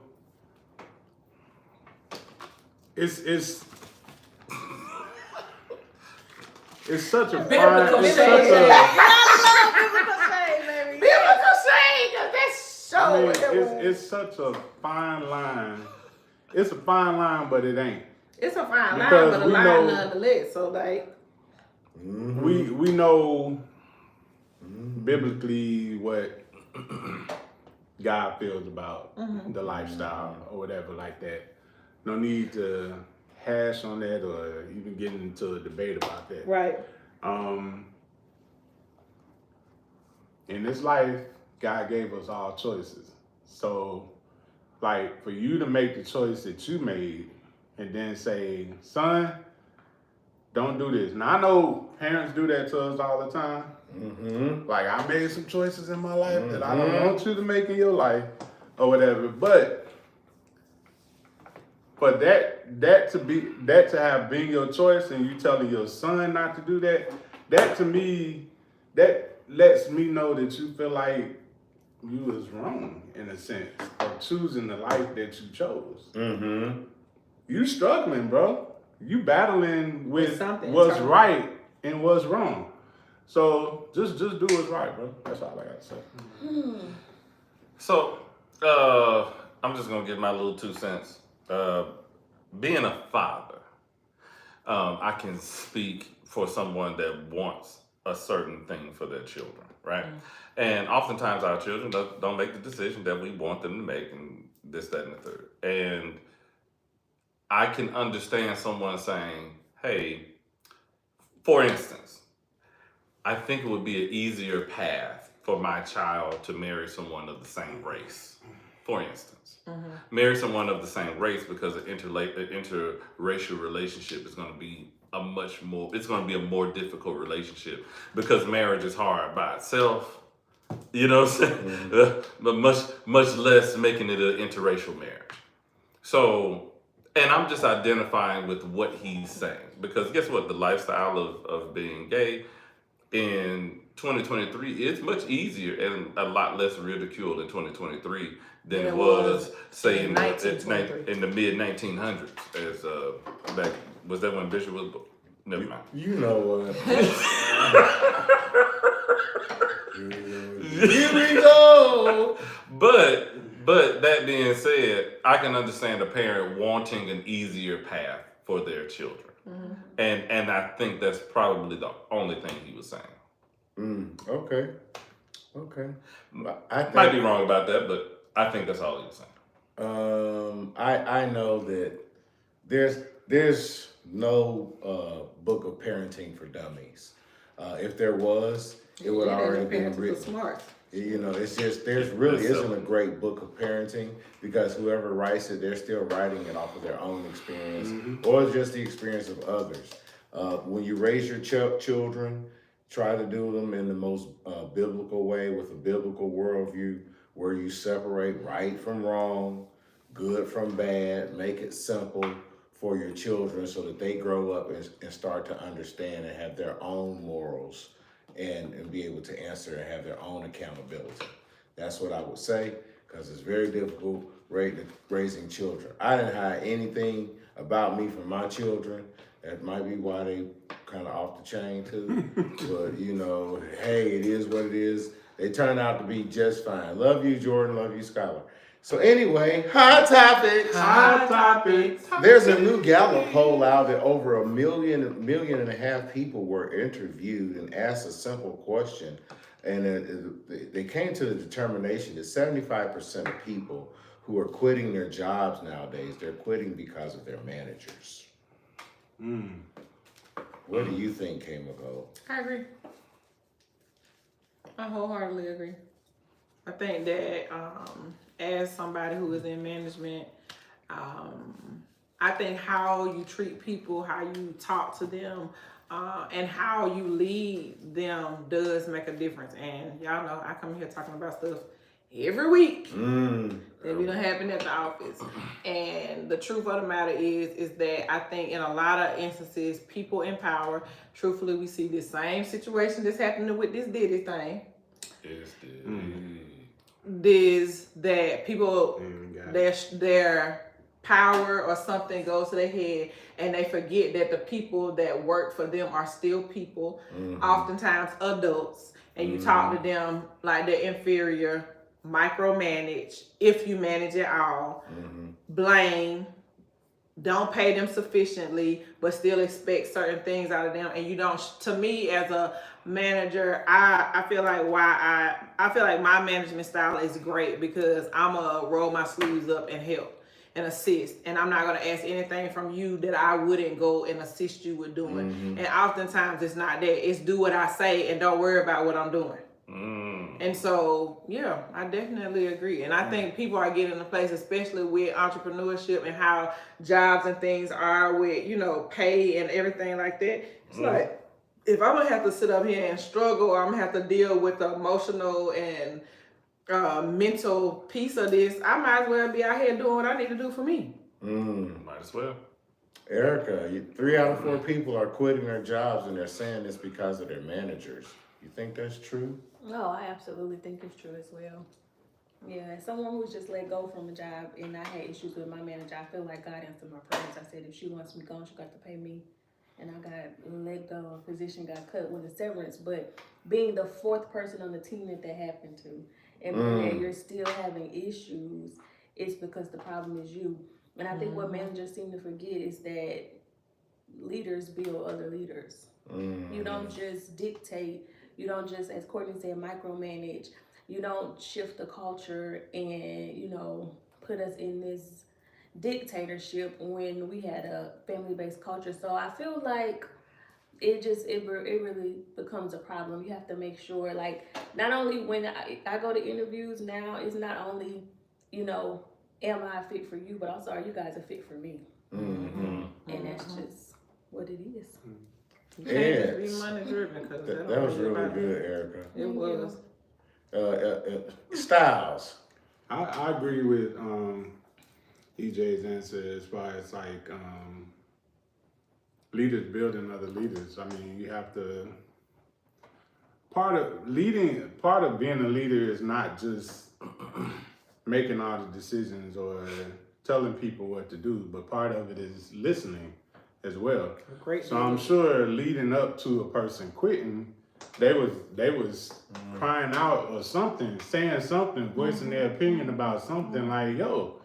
it's such a Biblical fine, it's shade. such a, Biblical shade, baby. Biblical shade, 'cause that's so. I mean, it's such a fine line. It's a fine line, but it ain't. It's a fine line, Because but a we line know- nonetheless. So like, We know biblically what God feels about the lifestyle or whatever like that. No need to hash on that or even get into a debate about that. right. In this life, God gave us all choices. So, like, for you to make the choice that you made and then say, son, don't do this. Now, I know parents do that to us all the time. Like, I made some choices in my life that I don't want you to make in your life or whatever. But for that to have been your choice and you telling your son not to do that, that to me, that lets me know that you feel like you was wrong in a sense of choosing the life that you chose. You struggling, bro. You battling with what's right and what's wrong. So just do what's right, bro. That's all I got to say. So I'm just gonna give my little 2 cents. Being a father, I can speak for someone that wants a certain thing for their children, right? And oftentimes our children don't make the decision that we want them to make, and this, that, and the third. And I can understand someone saying, hey, for instance, I think it would be an easier path for my child to marry someone of the same race. For instance, marry someone of the same race, because an interracial relationship is going to be it's going to be a more difficult relationship, because marriage is hard by itself. You know what I'm saying? But much less making it an interracial marriage. So, and I'm just identifying with what he's saying, because guess what? The lifestyle of being gay in 2023 is much easier and a lot less ridiculed in 2023 than it was, say, in the mid 1900s. As back, was that when Bishop was? Never mind. You know what? Here we go. But that being said, I can understand a parent wanting an easier path for their children. And I think that's probably the only thing he was saying. Okay. I Might be wrong about that, but I think that's all he was saying. I know that there's no book of parenting for dummies. If there was, it would already been written. Smart. You know, it's just there really isn't a great book of parenting, because whoever writes it, they're still writing it off of their own experience or just the experience of others. When you raise your children, try to do them in the most biblical way, with a biblical worldview, where you separate right from wrong, good from bad, make it simple for your children so that they grow up and start to understand and have their own morals and be able to answer and have their own accountability. That's what I would say, because it's very difficult raising children. I didn't hide anything about me from my children. That might be why they kind of off the chain too. But you know, hey, it is what it is. They turned out to be just fine. Love you, Jordan. Love you, Skylar. So anyway, hot topics. There's a new Gallup poll out that over 1.5 million people were interviewed and asked a simple question. And they came to the determination that 75% of people who are quitting their jobs nowadays, they're quitting because of their managers. What do you think, K-Mago? I agree. I wholeheartedly agree. I think that as somebody who is in management, I think how you treat people, how you talk to them, and how you lead them does make a difference. And y'all know I come here talking about stuff every week that we don't happen at the office. And the truth of the matter is that I think in a lot of instances, people in power, truthfully, we see this same situation that's happening with this Diddy thing. Is that people, their power or something goes to their head and they forget that the people that work for them are still people, oftentimes adults, and you talk to them like they're inferior, micromanage, if you manage at all, blame, don't pay them sufficiently, but still expect certain things out of them. And you don't, to me as a manager, I feel like I feel like my management style is great, because I'm gonna roll my sleeves up and help and assist, and I'm not gonna ask anything from you that I wouldn't go and assist you with doing. And oftentimes it's not that, it's do what I say and don't worry about what I'm doing. And so, yeah, I definitely agree. And I think people are getting in a place, especially with entrepreneurship and how jobs and things are with, you know, pay and everything like that. It's like, if I'm gonna have to sit up here and struggle, or I'm gonna have to deal with the emotional and mental piece of this, I might as well be out here doing what I need to do for me. Might as well. Erica, 3 out of 4 people are quitting their jobs, and they're saying this because of their managers. You think that's true? No, I absolutely think it's true as well. Yeah, as someone who's just let go from a job and I had issues with my manager, I feel like God answered my prayers. I said, if she wants me gone, she got to pay me. And I got let go, a position got cut with a severance. But being the 4th person on the team that happened to, and you're still having issues, it's because the problem is you. And I think what managers seem to forget is that leaders build other leaders. You don't just dictate, you don't just, as Courtney said, micromanage. You don't shift the culture and, you know, put us in this dictatorship when we had a family-based culture. So I feel like it really becomes a problem. You have to make sure, like, not only when I go to interviews now, it's not only, you know, am I a fit for you, but also are you guys a fit for me? And that's just what it is. You can't just be money driven, because that was really good, Erica. It was. Styles. I agree with EJ's answer as far as like leaders building other leaders. I mean, you have to. Part of being a leader is not just making all the decisions or telling people what to do, but part of it is listening as well. So I'm sure leading up to a person quitting, they was crying out or something, saying something, voicing their opinion about something like, yo,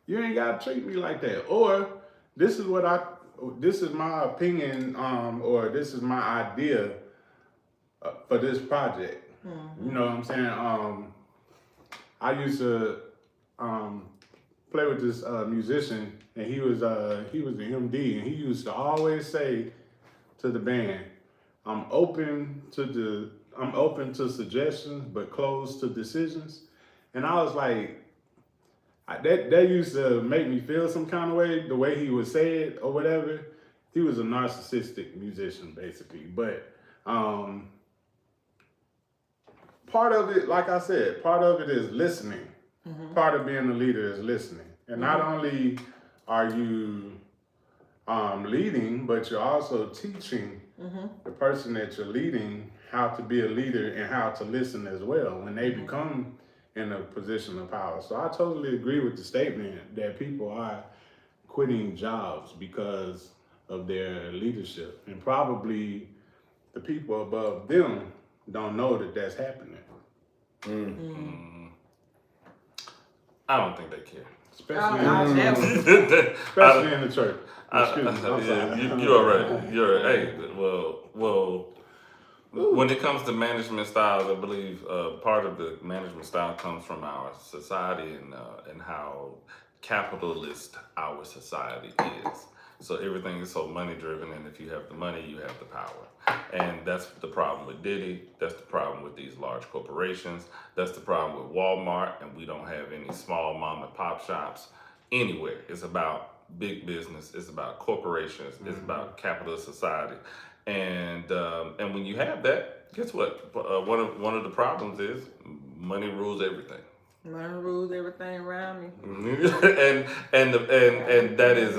you ain't gotta treat me like that. Or this is my opinion, or this is my idea for this project. You know what I'm saying? I used to play with this musician, and he was the MD, and he used to always say to the band, I'm open to suggestions, but closed to decisions. And I was like, that used to make me feel some kind of way, the way he would say it or whatever. He was a narcissistic musician, basically. But part of it, like I said, part of it is listening. Part of being a leader is listening. And not only are you leading, but you're also teaching the person that you're leading how to be a leader and how to listen as well when they become in a position of power. So I totally agree with the statement that people are quitting jobs because of their leadership. And probably the people above them don't know that that's happening. I don't think they care. Especially in the church. Excuse me. You're right. You're right. Hey, well. When it comes to management styles, I believe part of the management style comes from our society and how capitalist our society is. So everything is so money driven, and if you have the money, you have the power. And that's the problem with Diddy. That's the problem with these large corporations. That's the problem with Walmart, and we don't have any small mom and pop shops anywhere. It's about big business. It's about corporations. It's about capitalist society. And when you have that, guess what? One of the problems is money rules everything. Money rules everything around me. and that is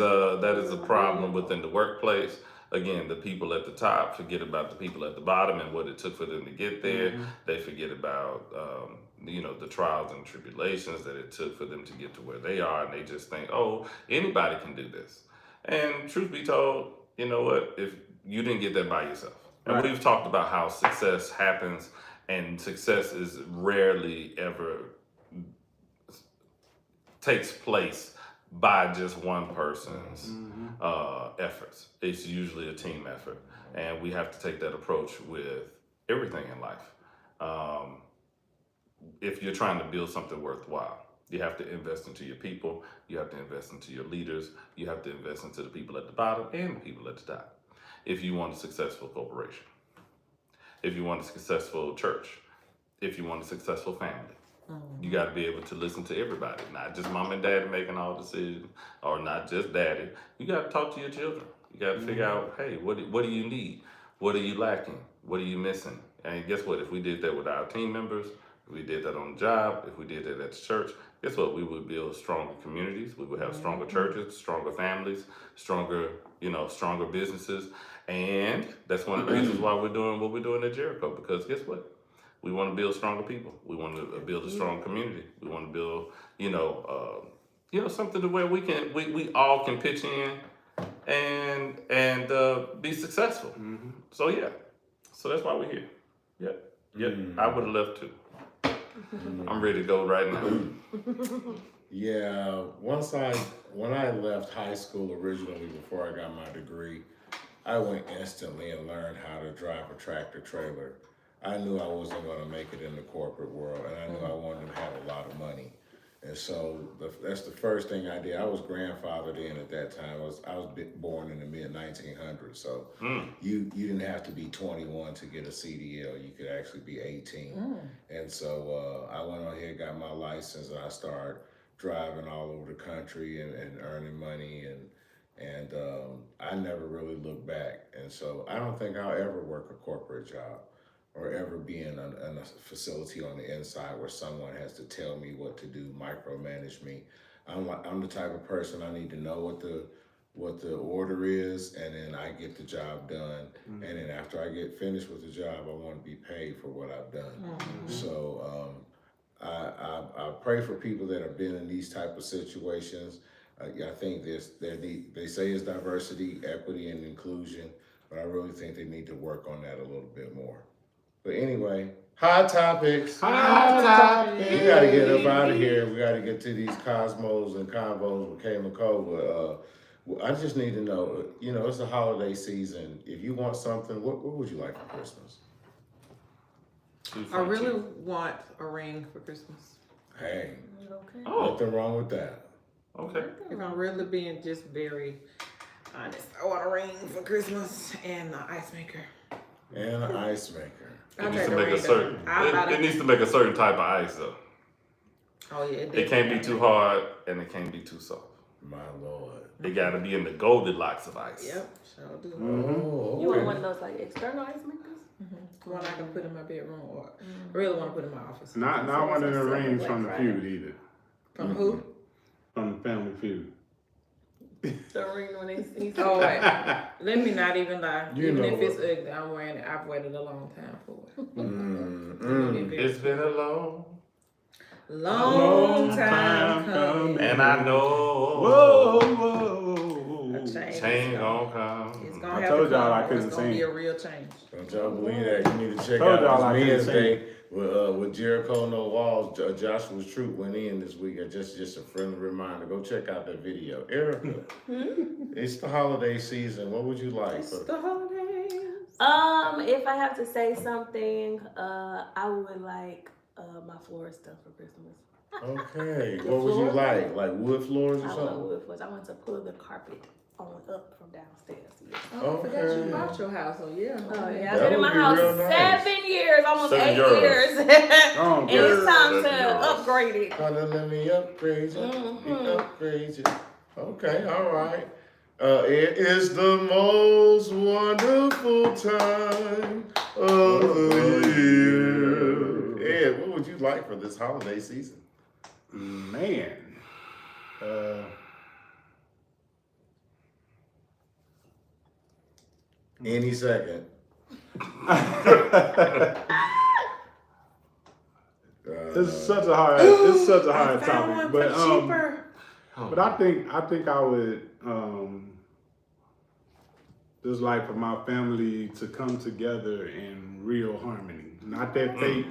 a problem within the workplace. Again, the people at the top forget about the people at the bottom and what it took for them to get there. They forget about the trials and tribulations that it took for them to get to where they are, and they just think, oh, anybody can do this. And truth be told, you know what? If you didn't get that by yourself. And we've talked about how success happens, and success is rarely ever takes place by just one person's efforts. It's usually a team effort. And we have to take that approach with everything in life. If you're trying to build something worthwhile, you have to invest into your people, you have to invest into your leaders, you have to invest into the people at the bottom and the people at the top. If you want a successful corporation, if you want a successful church, if you want a successful family, you got to be able to listen to everybody, not just mom and daddy making all decisions, or not just daddy. You got to talk to your children. You got to figure out, hey, what do you need? What are you lacking? What are you missing? And guess what? If we did that with our team members, if we did that on the job, if we did that at the church, guess what? We would build stronger communities. We would have stronger churches, stronger families, stronger businesses. And that's one of the reasons why we're doing what we're doing at Jericho, because guess what? We want to build stronger people. We want to build a strong community. We want to build, something to where we all can pitch in and be successful. So yeah, so that's why we're here. Yep. I would have left too. I'm ready to go right now. Yeah, when I left high school originally before I got my degree, I went instantly and learned how to drive a tractor trailer. I knew I wasn't going to make it in the corporate world, and I knew I wanted to have a lot of money. And so that's the first thing I did. I was grandfathered in at that time. I was born in the mid-1900s, so you didn't have to be 21 to get a CDL. You could actually be 18. And so I went on here, got my license, and I started driving all over the country and earning money, and I never really looked back. And so I don't think I'll ever work a corporate job or ever be in a facility on the inside where someone has to tell me what to do, micromanage me. I'm the type of person, I need to know what the order is, and then I get the job done. And then after I get finished with the job, I want to be paid for what I've done. So I pray for people that have been in these type of situations. I think they say it's diversity, equity, and inclusion, but I really think they need to work on that a little bit more. But anyway, hot topics. Hot topics. We got to get up out of here. We got to get to these cosmos and combos with Kay McCoy. I just need to know, it's the holiday season. If you want something, what would you like for Christmas? I really want a ring for Christmas. Hey, Okay. nothing wrong with that. Okay. If I'm really being just very honest, I want a ring for Christmas and an ice maker. And an ice maker. It needs to make a certain. It needs to make a certain type of ice though. Oh yeah. It can't be too hard and it can't be too soft. My Lord. It got to be in the Goldilocks of ice. Yep, sure do. Oh, You want okay. one of those like external ice makers? One I can put in my bedroom, or I really want to put in my office. Not one of the rings from the feud either. From who? From the family feud. The ring when he's Oh, wait. Let me not even lie. You Even know if it's what? ugly, I'm wearing it. I've waited a long time for it. It's been a long Long time coming. and I know Whoa. A change. change gonna come. It's gonna I have told to y'all come, I or couldn't it's gonna be sing. a real change. Don't y'all believe that? You need to check Told y'all out I this couldn't Men's sing. Day with Jericho No Walls. Joshua's troop went in this week. Just a friendly reminder. Go check out that video. Erica, it's the holiday season. What would you like? It's the holidays. If I have to say something, I would like my floor stuff for Christmas. Okay. What would you like? Like wood floors or I love something? wood floors. I want to pull the carpet on up from downstairs. Yeah. Oh, I forgot Okay. you bought your house, so yeah. Oh yeah, That I've been in my would be house real nice. 7 years, almost 7 8 years. years, Oh, and it's time to 7 years. upgrade it. Honey, let me upgrade you. Upgrade you. Okay, all right. It is the most wonderful time of the year. Ed, what would you like for this holiday season? Man. Any second. It's such a hard topic, but cheaper. but I think I would just like for my family to come together in real harmony, not that fake,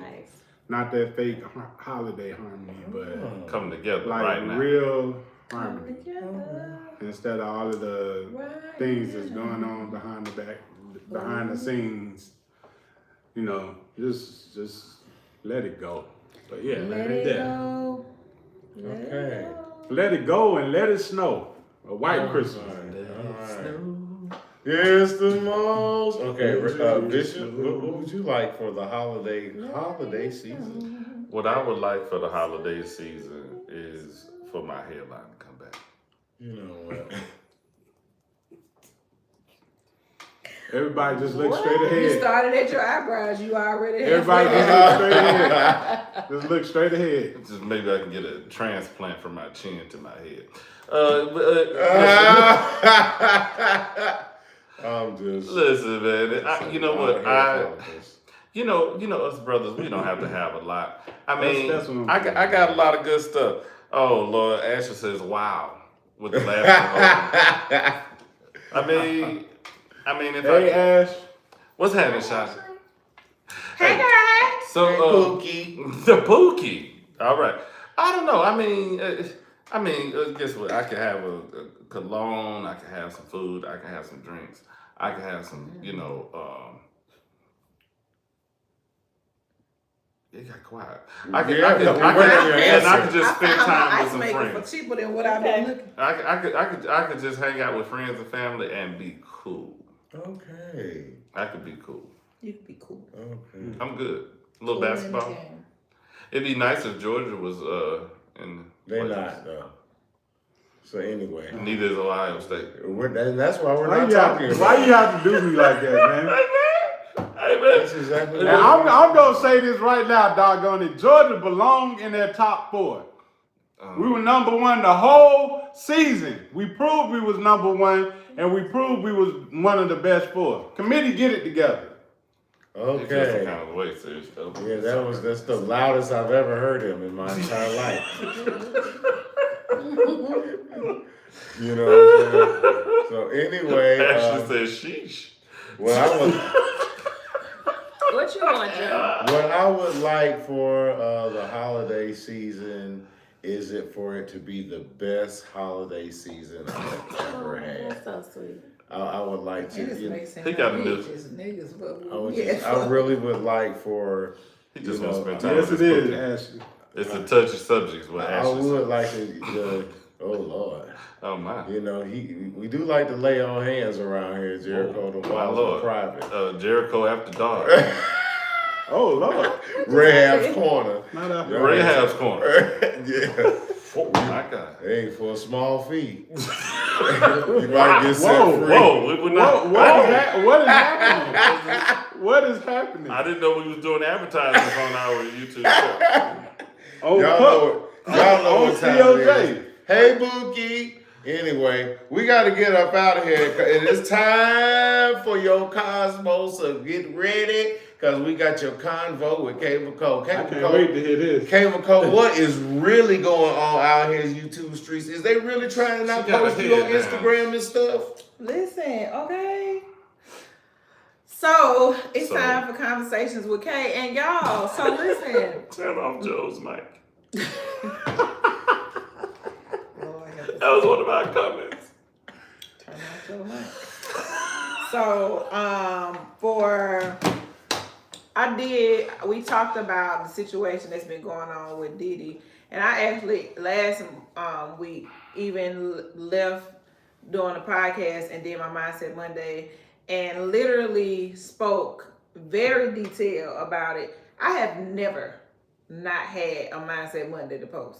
holiday harmony, but Come together like right now. real harmony Together. instead of all of the Right. things that's going on behind the scenes. Just let it go. But yeah, Let it it there. go. Okay. Let it go and let it snow. A white Christmas. All right. It's the most. Okay, Bishop, what would you like for the holiday season? What I would like for the holiday season is for my hairline to come back. You know what? Everybody just look straight You ahead. started at your eyebrows. You already Everybody halfway just look straight ahead. Just look straight ahead. Just maybe I can get a transplant from my chin to my head. I'm just. Listen, man. You know what? You know us brothers. We don't have to have a lot. I mean, That's what I'm I got a lot of good stuff. Oh Lord, Asher says, "Wow," with the last. I mean, if Hey Ash. what's happening, Shasha? Hey guys. So, Pookie. the Pookie. All right. I don't know. Guess what? I could have a cologne. I could have some food. I could have some drinks. I could have some, it got quiet. I could just spend time with some friends. For cheaper than what I've been looking. I could just hang out with friends and family and be cool. Okay. I could be cool. You could be cool. Okay. I'm good. A little basketball. It'd be nice if Georgia was in. They're not though. So anyway. Neither is Ohio State. And that's why we're not talking about. Why you have to do me like that, man? Hey, man. That's exactly And I'm gonna say this right now, doggone it. Georgia belonged in their top 4. We were number 1 the whole season. We proved we was number 1, and we proved we was one of the best 4. Committee, get it together. Okay. Kind of way, seriously. Yeah, that's the loudest I've ever heard him in my entire life. You know what I'm saying? So anyway, Ashley said, "Sheesh." What you want, Joe? What I would like for the holiday season is for it to be the best holiday season I've ever had. That's so sweet. I would like to. He got a new. I really would like for. He just wants to spend time. Yes, with it his is, cookie. Ashley. It's a touchy subject. What I Ashley would said. like to. Oh Lord. Oh my. You know, we do like to lay on hands around here, Jericho. The My walls Lord. are private. Jericho after dark. Oh Lord. Rahab's corner. Not after. Rahab's corner. Yeah. Oh my God. Hey, for a small fee, you might get set free. Whoa. We're not. What is happening? What is happening? I didn't know we was doing advertisements on our YouTube show. Oh, Y'all know what time it COJ. is. Hey, Bookie. Anyway, we got to get up out of here. And it's time for your Cosmos, so get ready, because we got your convo with Cable Code. I can't wait to hear this. Cable Code, what is really going on out here in YouTube streets? Is they really trying to not post you on Instagram and stuff? Listen, okay. So it's time for conversations with Kay and y'all. So listen. Turn off Joe's mic. That was one of my comments. Turn off your mic. So we talked about the situation that's been going on with Diddy, and I actually last week even left doing a podcast and did my Mindset Monday and literally spoke very detailed about it. I have never not had a Mindset Monday to post.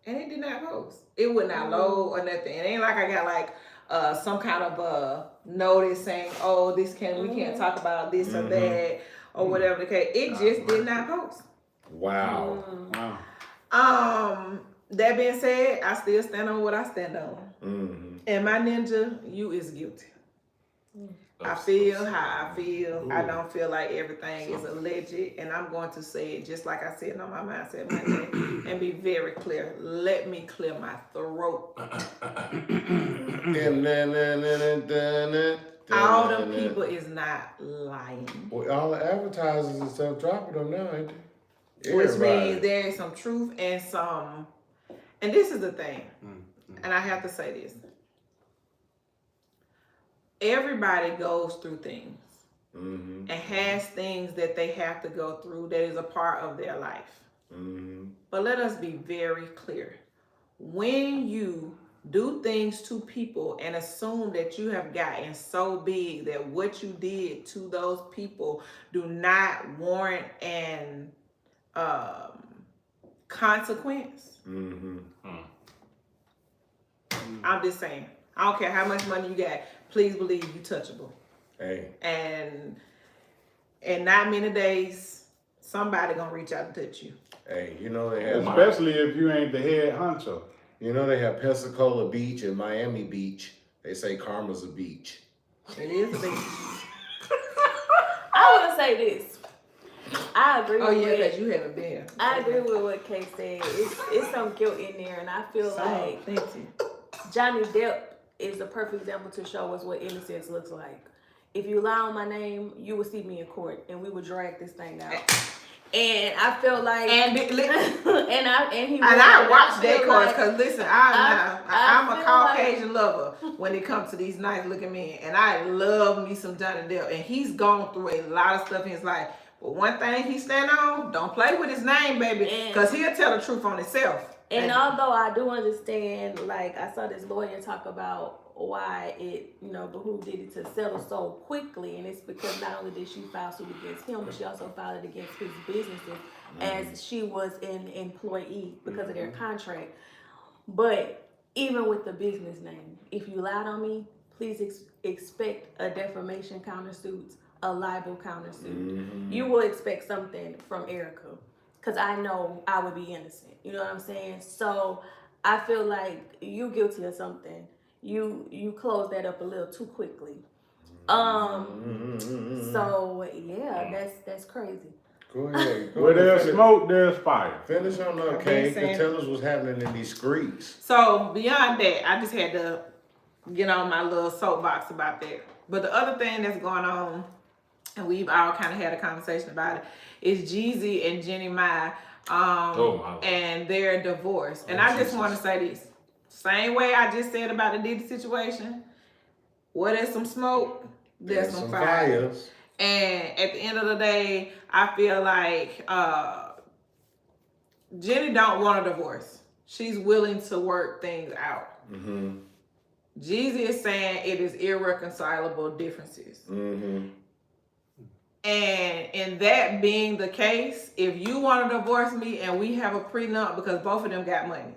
And it did not post. It would not load or nothing. It ain't like I got like some kind of notice saying, oh, we can't talk about this or that or whatever the case. It just did not post. Wow. That being said, I still stand on what I stand on. Mm-hmm. And my ninja, you is guilty. I feel how I feel. I don't feel like everything is alleged, and I'm going to say it just like I said on my Mindset Monday and be very clear. Let me clear my throat. All them people is not lying. Well, all the advertisers and stuff dropping them now, ain't they? Which means there is some truth and some, and this is the thing, and I have to say this. Everybody goes through things and has things that they have to go through that is a part of their life. But let us be very clear. When you do things to people and assume that you have gotten so big that what you did to those people do not warrant an consequence, I'm just saying. I don't care how much money you got. Please believe you touchable. Hey. And in not many days, somebody gonna reach out and touch you. Hey, you know they have, especially if you ain't the head honcho. You know they have Pensacola Beach and Miami Beach. They say karma's a beach. It is a beach. I want to say this. I agree. Oh yeah, because you haven't been. I agree with what Kay said. It's some guilt in there, and I feel like Johnny Depp is a perfect example to show us what innocence looks like. If you lie on my name, you will see me in court, and we will drag this thing out. And I feel like, And and he I watch that feel course like- because listen, I I'm a feel Caucasian lover when it comes to these nice looking men, and I love me some Danyelle, and he's gone through a lot of stuff in his life. But one thing he stand on, don't play with his name, baby, because he'll tell the truth on himself. And although I do understand, like I saw this lawyer talk about why it, behooved it to settle so quickly, and it's because not only did she file suit against him, but she also filed it against his businesses as she was an employee because of their contract. But even with the business name, if you lied on me, please expect a defamation countersuit, a libel countersuit. You will expect something from Erica, because I know I would be innocent. You know what I'm saying? So I feel like you guilty of something. You close that up a little too quickly. So yeah, that's crazy. Go ahead. Where there's smoke, there's fire. Finish on up, Kay. Tell us what's happening in these streets. So beyond that, I just had to get on my little soapbox about that. But the other thing that's going on, and we've all kind of had a conversation about it, is Jeezy and Jenny Mai, and their divorce. And I just want to say this. Same way I just said about the Diddy situation. Where there's some smoke, there's some fire. And at the end of the day, I feel like Jenny don't want a divorce. She's willing to work things out. Jeezy is saying it is irreconcilable differences. And in that being the case, if you want to divorce me and we have a prenup, because both of them got money.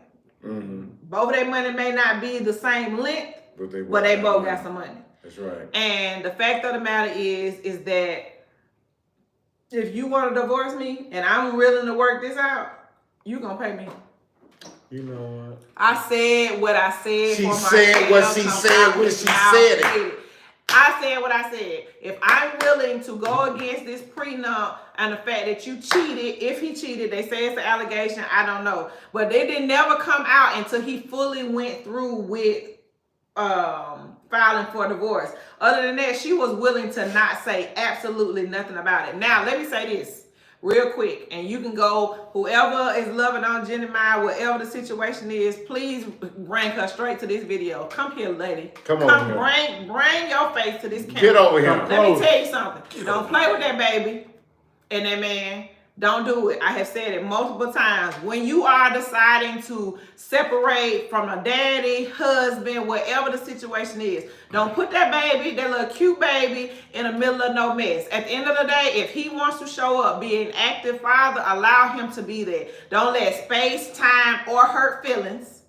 Both of their money may not be the same length, but they both got some money. That's right. And the fact of the matter is that if you want to divorce me and I'm willing to work this out, you gonna pay me. You know what? I said what I said. She said what she said when she said it. I said what I said. If I'm willing to go against this prenup and the fact that you cheated, if he cheated, they say it's an allegation, I don't know. But they didn't never come out until he fully went through with filing for divorce. Other than that, she was willing to not say absolutely nothing about it. Now, let me say this real quick, and you can go, whoever is loving on Jenny Mai, whatever the situation is, please bring her straight to this video. Come here, lady. Come bring your face to this camera. Get over here. Let me tell you something. Don't play with that baby and that man. Don't do it. I have said it multiple times. When you are deciding to separate from a daddy, husband, whatever the situation is, don't put that baby, that little cute baby, in the middle of no mess. At the end of the day, if he wants to show up, be an active father, allow him to be there. Don't let space, time, or hurt feelings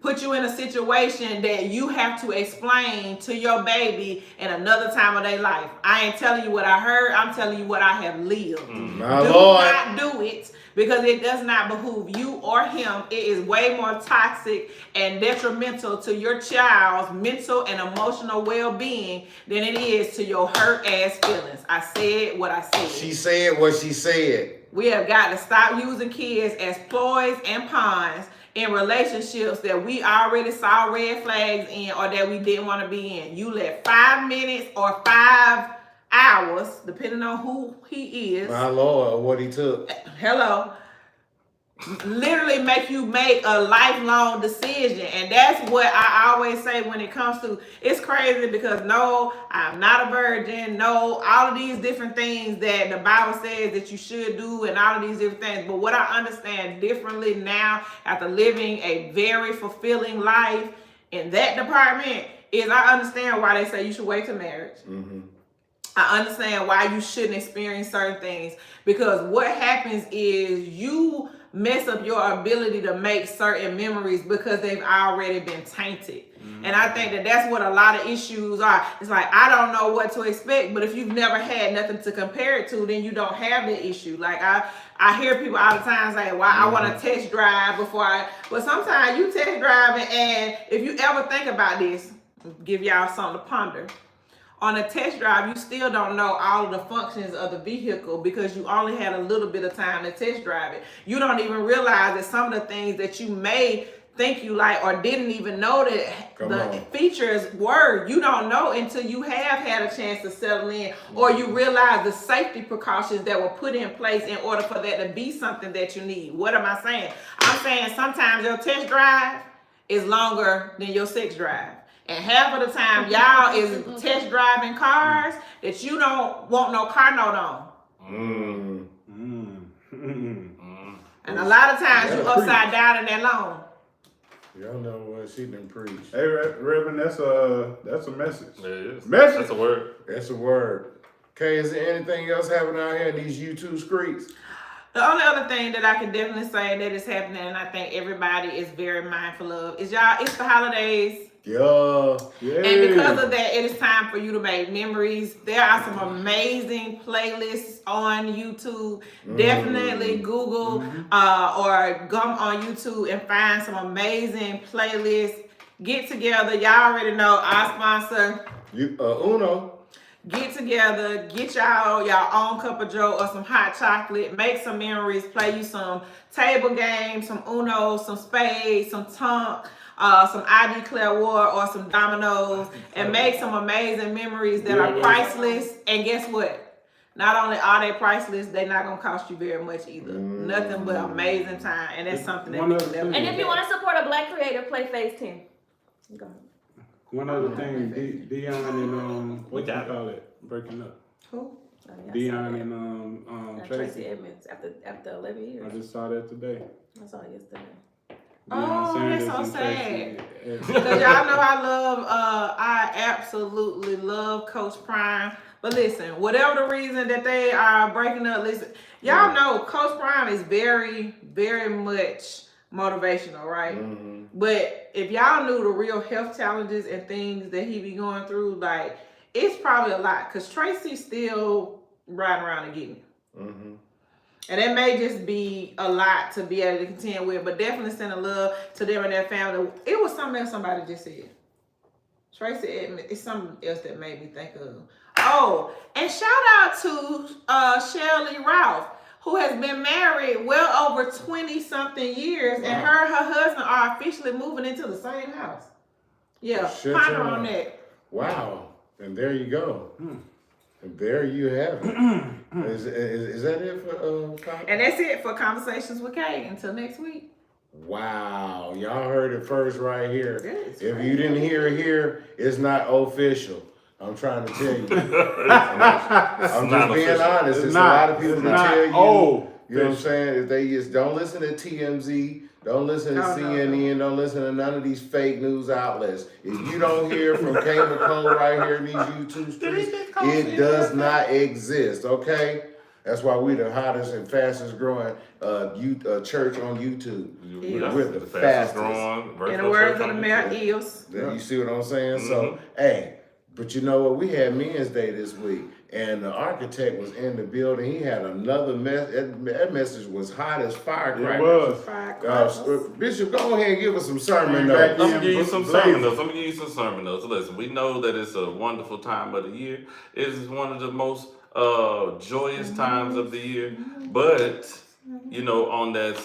put you in a situation that you have to explain to your baby in another time of their life. I ain't telling you what I heard. I'm telling you what I have lived. Not do it, because it does not behoove you or him. It is way more toxic and detrimental to your child's mental and emotional well-being than it is to your hurt ass feelings. I said what I said. She said what she said. We have got to stop using kids as ploys and pawns in relationships that we already saw red flags in or that we didn't want to be in. You let 5 minutes or 5 hours, depending on who he is. My Lord, or what he took. Hello. Literally make you make a lifelong decision. And that's what I always say when it comes to, it's crazy because no, I'm not a virgin. No, all of these different things that the Bible says that you should do and all of these different things. But what I understand differently now after living a very fulfilling life in that department is I understand why they say you should wait till marriage. I understand why you shouldn't experience certain things, because what happens is you mess up your ability to make certain memories because they've already been tainted. And I think that that's what a lot of issues are. It's like, I don't know what to expect, but if you've never had nothing to compare it to, then you don't have the issue. Like I hear people all the time say, well, I want to test drive before but sometimes you test driving, and if you ever think about this, give y'all something to ponder. On a test drive, you still don't know all of the functions of the vehicle because you only had a little bit of time to test drive it. You don't even realize that some of the things that you may think you like or didn't even know that Come the on. features were. You don't know until you have had a chance to settle in or you realize the safety precautions that were put in place in order for that to be something that you need. What am I saying? I'm saying sometimes your test drive is longer than your sex drive. And half of the time y'all is test driving cars that you don't want no car note on. And a lot of times you upside down in that loan. Y'all know what she done preached. Hey, Reverend, that's a message. It is. Message. That's a word. That's a word. Okay, is there anything else happening out here in these YouTube streets? The only other thing that I can definitely say that is happening, and I think everybody is very mindful of, is y'all, it's the holidays. Yeah. And because of that, it is time for you to make memories. There are some amazing playlists on YouTube. Definitely Google or go on YouTube and find some amazing playlists. Get together. Y'all already know our sponsor. Uno. Get together, get y'all own cup of joe or some hot chocolate, make some memories, play you some table games, some Uno, some spades, some tonk, some I Declare War or some dominoes, and make some amazing memories that are priceless. And guess what? Not only are they priceless, they're not gonna cost you very much either. Nothing but amazing time, and that's something that we can never. And if you want to support a black creator, play Phase 10. Go ahead. One other thing, DeaJohn and what you call it, breaking up. Who? DeaJohn and Tracy Edmonds after 11 years. I just saw that today. I saw it yesterday. Oh, that's so sad. Because Because y'all know I absolutely love Coach Prime. But listen, whatever the reason that they are breaking up, listen, y'all know Coach Prime is very, very much motivational, right? But if y'all knew the real health challenges and things that he be going through, like, it's probably a lot. Because Tracy's still riding around and getting it. And it may just be a lot to be able to contend with, but definitely sending love to them and their family. It was something else somebody just said. Tracy Edmonds, it's something else that made me think of. Oh, and shout out to Shirley Ralph, who has been married well over 20-something years, and her husband are officially moving into the same house. Yeah, ponder on that. Wow. And there you go. And there you have it. Is that it for And that's it for Conversations with Kay. Until next week. Wow. Y'all heard it first right here. Yes, If you didn't hear it here, it's not official. I'm trying to tell you. I'm just being honest. It's a lot of people that tell you. You know what I'm saying? If they just don't listen to TMZ, don't listen to CNN, don't listen to none of these fake news outlets. If you don't hear from Kay McCole right here in these YouTube streets, it does not exist, okay? That's why we the hottest and fastest growing church on YouTube. We're the fastest growing. In the words of the mayor, Eels. You see what I'm saying? So, hey, but you know what? We had Men's Day this week, and the architect was in the building. He had another message. That message was hot as firecrackers. It was. Bishop, go ahead and give us some sermon notes. I'm gonna give you some sermon notes. Listen, we know that it's a wonderful time of the year. It is one of the most joyous times of the year, but you know, on that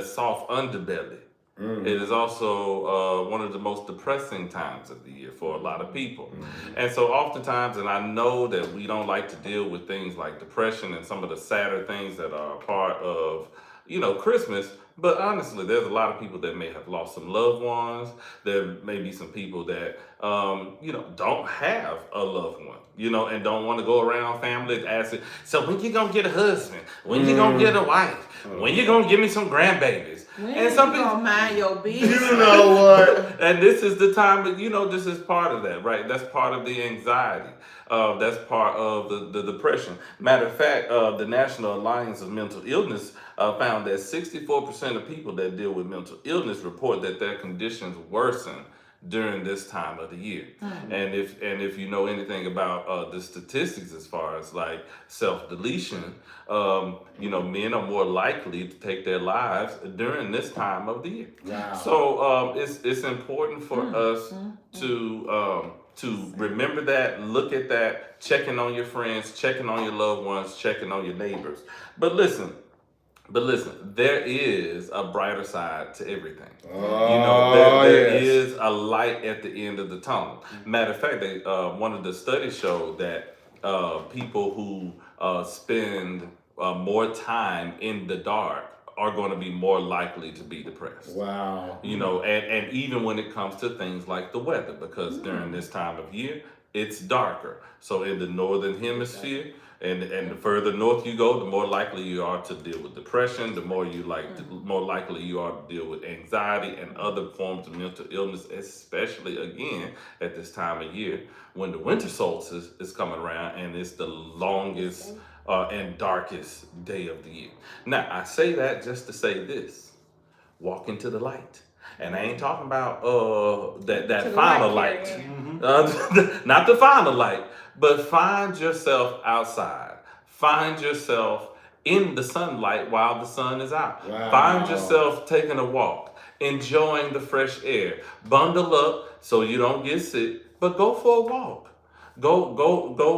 soft underbelly, it is also one of the most depressing times of the year for a lot of people. And so oftentimes, and I know that we don't like to deal with things like depression and some of the sadder things that are a part of, you know, Christmas. But honestly, there's a lot of people that may have lost some loved ones. There may be some people that, you know, don't have a loved one, you know, and don't want to go around family asking, so when you gonna get a husband? When you gonna get a wife? When you gonna give me some grandbabies? And some people don't mind your business. You know what? And this is the time, but you know, this is part of that, right? That's part of the anxiety. That's part of the depression. Matter of fact, the National Alliance of Mental Illness found that 64% of people that deal with mental illness report that their conditions worsen during this time of the year. And if you know anything about the statistics as far as like self-deletion, you know, men are more likely to take their lives during this time of the year. Wow. So it's important for us to remember that, look at that, checking on your friends, checking on your loved ones, checking on your neighbors. But listen, But listen, there is a brighter side to everything. Oh, there yes. is a light at the end of the tunnel. Matter of fact, one of the studies showed that people who spend more time in the dark are going to be more likely to be depressed. Wow. And even when it comes to things like the weather, because during this time of year, it's darker. So in the northern hemisphere, and the further north you go, the more likely you are to deal with depression. The more more likely you are to deal with anxiety and other forms of mental illness, especially again at this time of year when the winter solstice is coming around and it's the longest and darkest day of the year. Now I say that just to say this: walk into the light. And I ain't talking about that final light, not the final light, but find yourself outside. Find yourself in the sunlight while the sun is out. Wow. Find yourself taking a walk, enjoying the fresh air. Bundle up so you don't get sick, but go for a walk. Go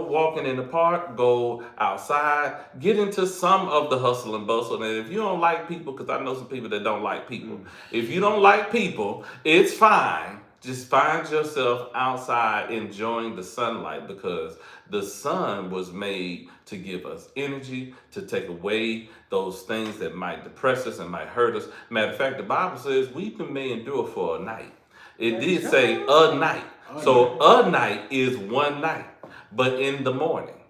walking in the park, go outside, get into some of the hustle and bustle. And if you don't like people, because I know some people that don't like people. If you don't like people, it's fine. Just find yourself outside enjoying the sunlight, because the sun was made to give us energy, to take away those things that might depress us and might hurt us. Matter of fact, the Bible says weeping may endure for a night. It did say a night. So a night is one night, but in the morning,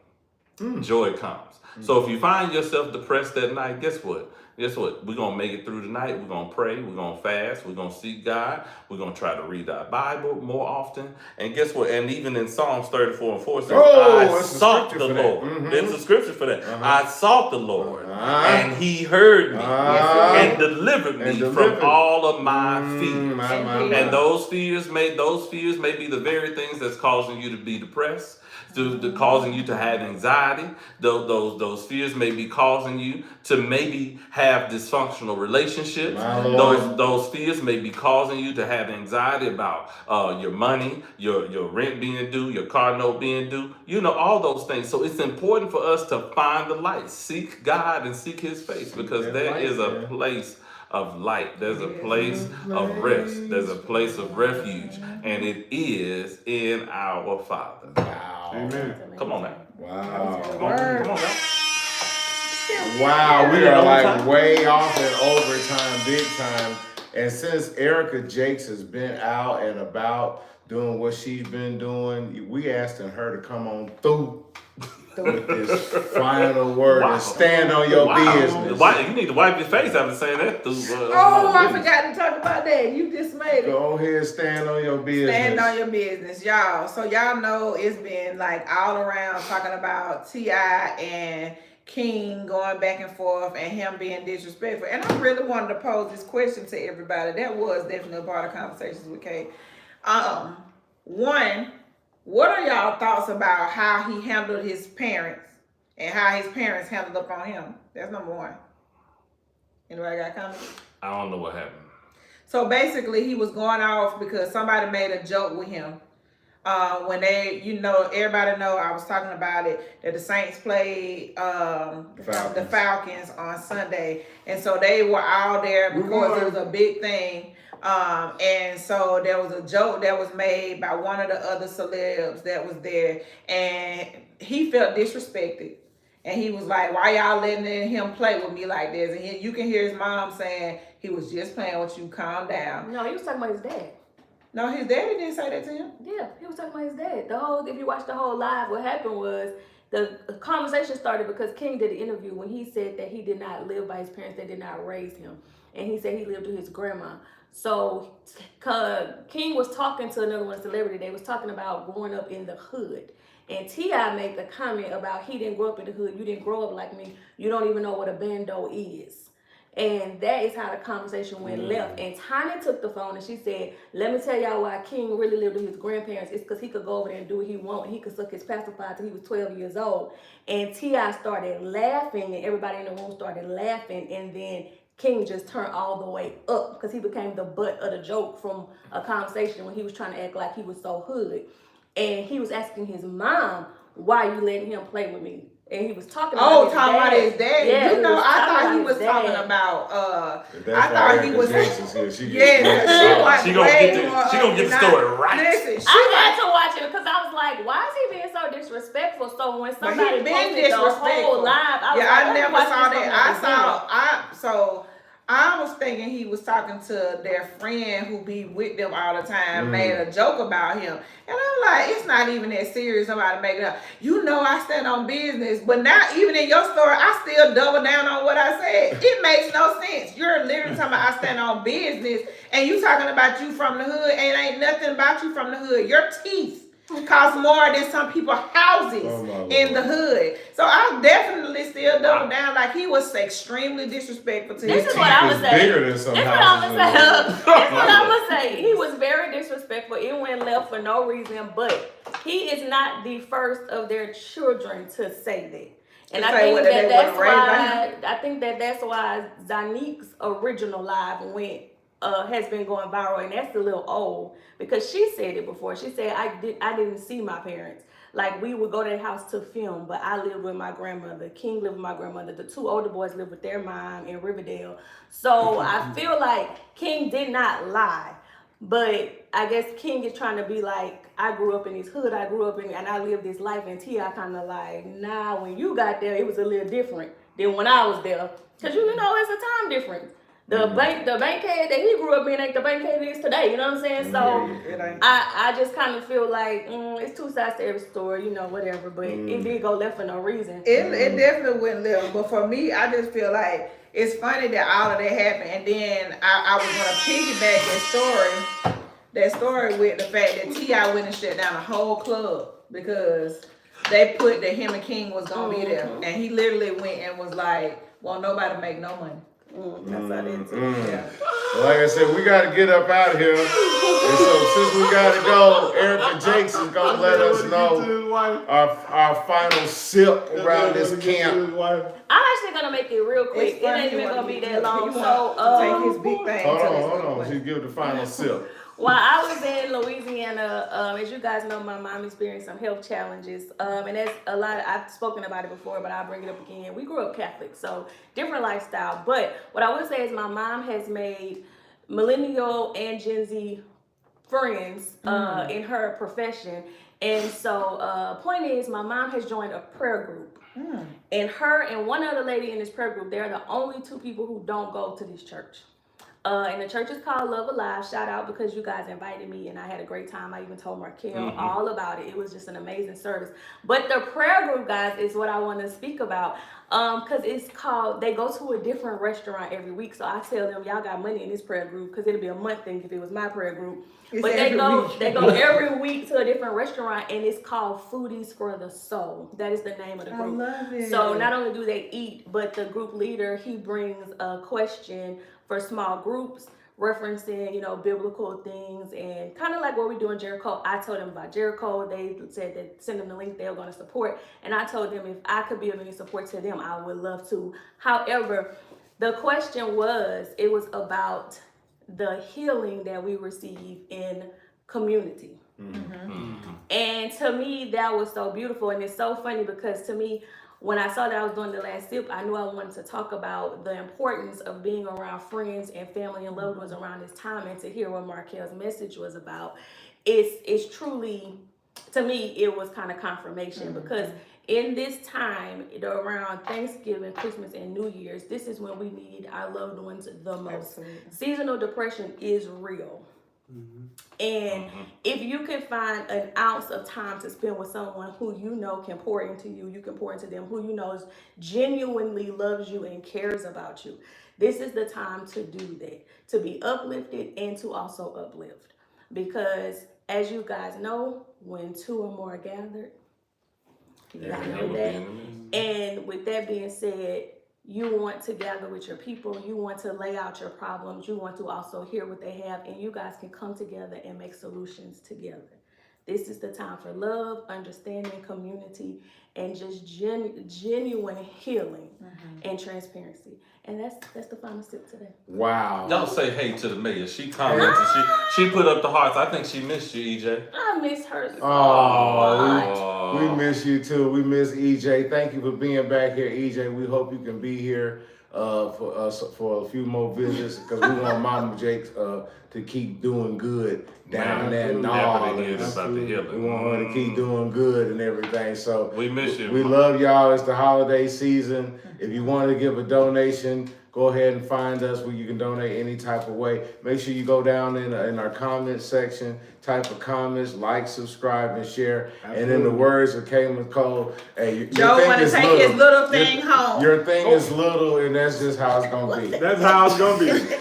joy comes. So if you find yourself depressed that night, guess what? We're going to make it through the night. We're going to pray. We're going to fast. We're going to seek God. We're going to try to read our Bible more often. And guess what? And even in Psalms 34:4 says, I sought the Lord. There's a scripture for that. I sought the Lord, and he heard me and delivered me from all of my fears. And those fears may be the very things that's causing you to be depressed, to causing you to have anxiety. Those fears may be causing you to maybe have dysfunctional relationships. Those fears may be causing you to have anxiety about your money, your rent being due, your car note being due. All those things. So it's important for us to find the light, seek God and seek his face, because there is a place of light. There's a place of rest. There's a place of refuge. And it is in our Father. Wow. Amen. Come on now. Wow. Come on now. Wow, we are like way off in overtime, big time. And since Erica Jakes has been out and about doing what she's been doing, we asking her to come on through with this final word and stand on your business. You need to wipe your face after saying that. I forgot to talk about that. You just made it. Go ahead, stand on your business. Stand on your business, y'all. So y'all know it's been like all around talking about T.I. and King going back and forth and him being disrespectful. And I really wanted to pose this question to everybody. That was definitely a part of conversations with Kay. One, what are y'all thoughts about how he handled his parents and how his parents handled up on him? That's number one. Anybody got comments? I don't know what happened. So basically he was going off because somebody made a joke with him. When they, everybody know, I was talking about it, that the Saints played the Falcons on Sunday. And so they were all there because it was a big thing. And so there was a joke that was made by one of the other celebs that was there. And he felt disrespected. And he was like, why y'all letting him play with me like this? And you can hear his mom saying, he was just playing with you, calm down. No, he was talking about his dad. No, his daddy didn't say that to him. Yeah, he was talking about his dad. If you watch the whole live, what happened was the conversation started because King did an interview when he said that he did not live by his parents, they did not raise him. And he said he lived with his grandma. So King was talking to another one celebrity. They was talking about growing up in the hood. And T.I. made the comment about he didn't grow up in the hood. You didn't grow up like me. You don't even know what a bando is. And that is how the conversation went left. And Tiny took the phone and she said, let me tell y'all why King really lived with his grandparents. It's because he could go over there and do what he wanted. He could suck his pacifier till he was 12 years old. And T.I. started laughing and everybody in the room started laughing. And then King just turned all the way up because he became the butt of the joke from a conversation when he was trying to act like he was so hood. And he was asking his mom, why you letting him play with me? And he was talking about his dad. His dad. Yeah, I thought he was talking about, That's I thought he was. She gonna get the story right. Listen, I had to watch it because I was like, why is he being so disrespectful? So when somebody posted the whole live, I never saw that. I was thinking he was talking to their friend who be with them all the time, made a joke about him. And I'm like, it's not even that serious. Somebody make it up. You know I stand on business. But now, even in your story, I still double down on what I said. It makes no sense. You're literally talking about I stand on business, and you talking about you from the hood, and ain't nothing about you from the hood. Your teeth cost more than some people's houses in the hood. So I definitely still double down. Like, he was extremely disrespectful to his This is what I would say. Bigger than some This is what I'm gonna say. He was very disrespectful. It went left for no reason, but he is not the first of their children to say that. And I think that's why Zanique's original live has been going viral, and that's a little old because she said it before. She said, I didn't see my parents. Like, we would go to their house to film, but I lived with my grandmother. King lived with my grandmother. The two older boys lived with their mom in Riverdale. So I feel like King did not lie, but I guess King is trying to be like, I grew up in this hood, and I lived this life, and T.I. kind of like, nah, when you got there, it was a little different than when I was there. Because you know, it's a time difference. The bankhead that he grew up in ain't the bankhead it is today, you know what I'm saying? So I just kind of feel like it's two sides to every story, you know, whatever. But it did go left for no reason. It definitely went left. But for me, I just feel like it's funny that all of that happened. And then I was going to piggyback that story with the fact that T.I. went and shut down the whole club because they put that him and King was going to be there. And he literally went and was like, well, nobody make no money. That's how it is. Yeah. Well, like I said, we got to get up out of here. And so since we got to go, Erica Jakes is going to let us know our final sip around this camp. I'm actually going to make it real quick. It ain't even going to be that long. So take his big thing. Hold on. She's giving the final sip. While I was in Louisiana, as you guys know, my mom experienced some health challenges. And that's a lot. I've spoken about it before, but I'll bring it up again. We grew up Catholic, so different lifestyle. But what I would say is my mom has made millennial and Gen Z friends in her profession. And so point is, my mom has joined a prayer group. And her and one other lady in this prayer group, they're the only two people who don't go to this church. And the church is called Love Alive. Shout out because you guys invited me and I had a great time. I even told Markell all about it. It was just an amazing service. But the prayer group, guys, is what I want to speak about. Because it's called, they go to a different restaurant every week. So I tell them, y'all got money in this prayer group because it'll be a month thing if it was my prayer group. But they go every week to a different restaurant, and it's called Foodies for the Soul. That is the name of the group. I love it. So not only do they eat, but the group leader, he brings a question for small groups, referencing, you know, biblical things, and kind of like what we do in Jericho. I told them about Jericho. They said that send them the link they were going to support, and I told them if I could be of any support to them, I would love to. However, the question was about the healing that we receive in community. And to me, that was so beautiful, and it's so funny because to me, when I saw that I was doing the last sip, I knew I wanted to talk about the importance of being around friends and family and loved ones around this time, and to hear what Markell's message was about. It's truly, to me, it was kind of confirmation because in this time, around Thanksgiving, Christmas, and New Year's, this is when we need our loved ones the most. Absolutely. Seasonal depression is real. And if you can find an ounce of time to spend with someone who you know can pour into you, you can pour into them, who you know genuinely loves you and cares about you, this is the time to do that, to be uplifted and to also uplift. Because as you guys know, when two or more are gathered, you gotta know that. And with that being said, you want to gather with your people, you want to lay out your problems, you want to also hear what they have, and you guys can come together and make solutions together. This is the time for love, understanding, community, and just genuine healing. and transparency. And that's the final sip today. Wow. Y'all say hey to the mayor. She commented. She put up the hearts. I think she missed you, EJ. I miss her so Oh, much. we miss you too. We miss EJ. Thank you for being back here, EJ. We hope you can be here for us for a few more visits because we want Mama Jake to keep doing good down there. We want her to keep doing good and everything. So we miss you. We love y'all. It's the holiday season. If you want to give a donation, go ahead and find us where you can donate any type of way. Make sure you go down in our comment section, type of comments, like, subscribe, and share. Absolutely. And in the words of Kayla Cole, hey, Joe want to take his little thing home. Your thing is little, and that's just how it's gonna be. That's how it's gonna be.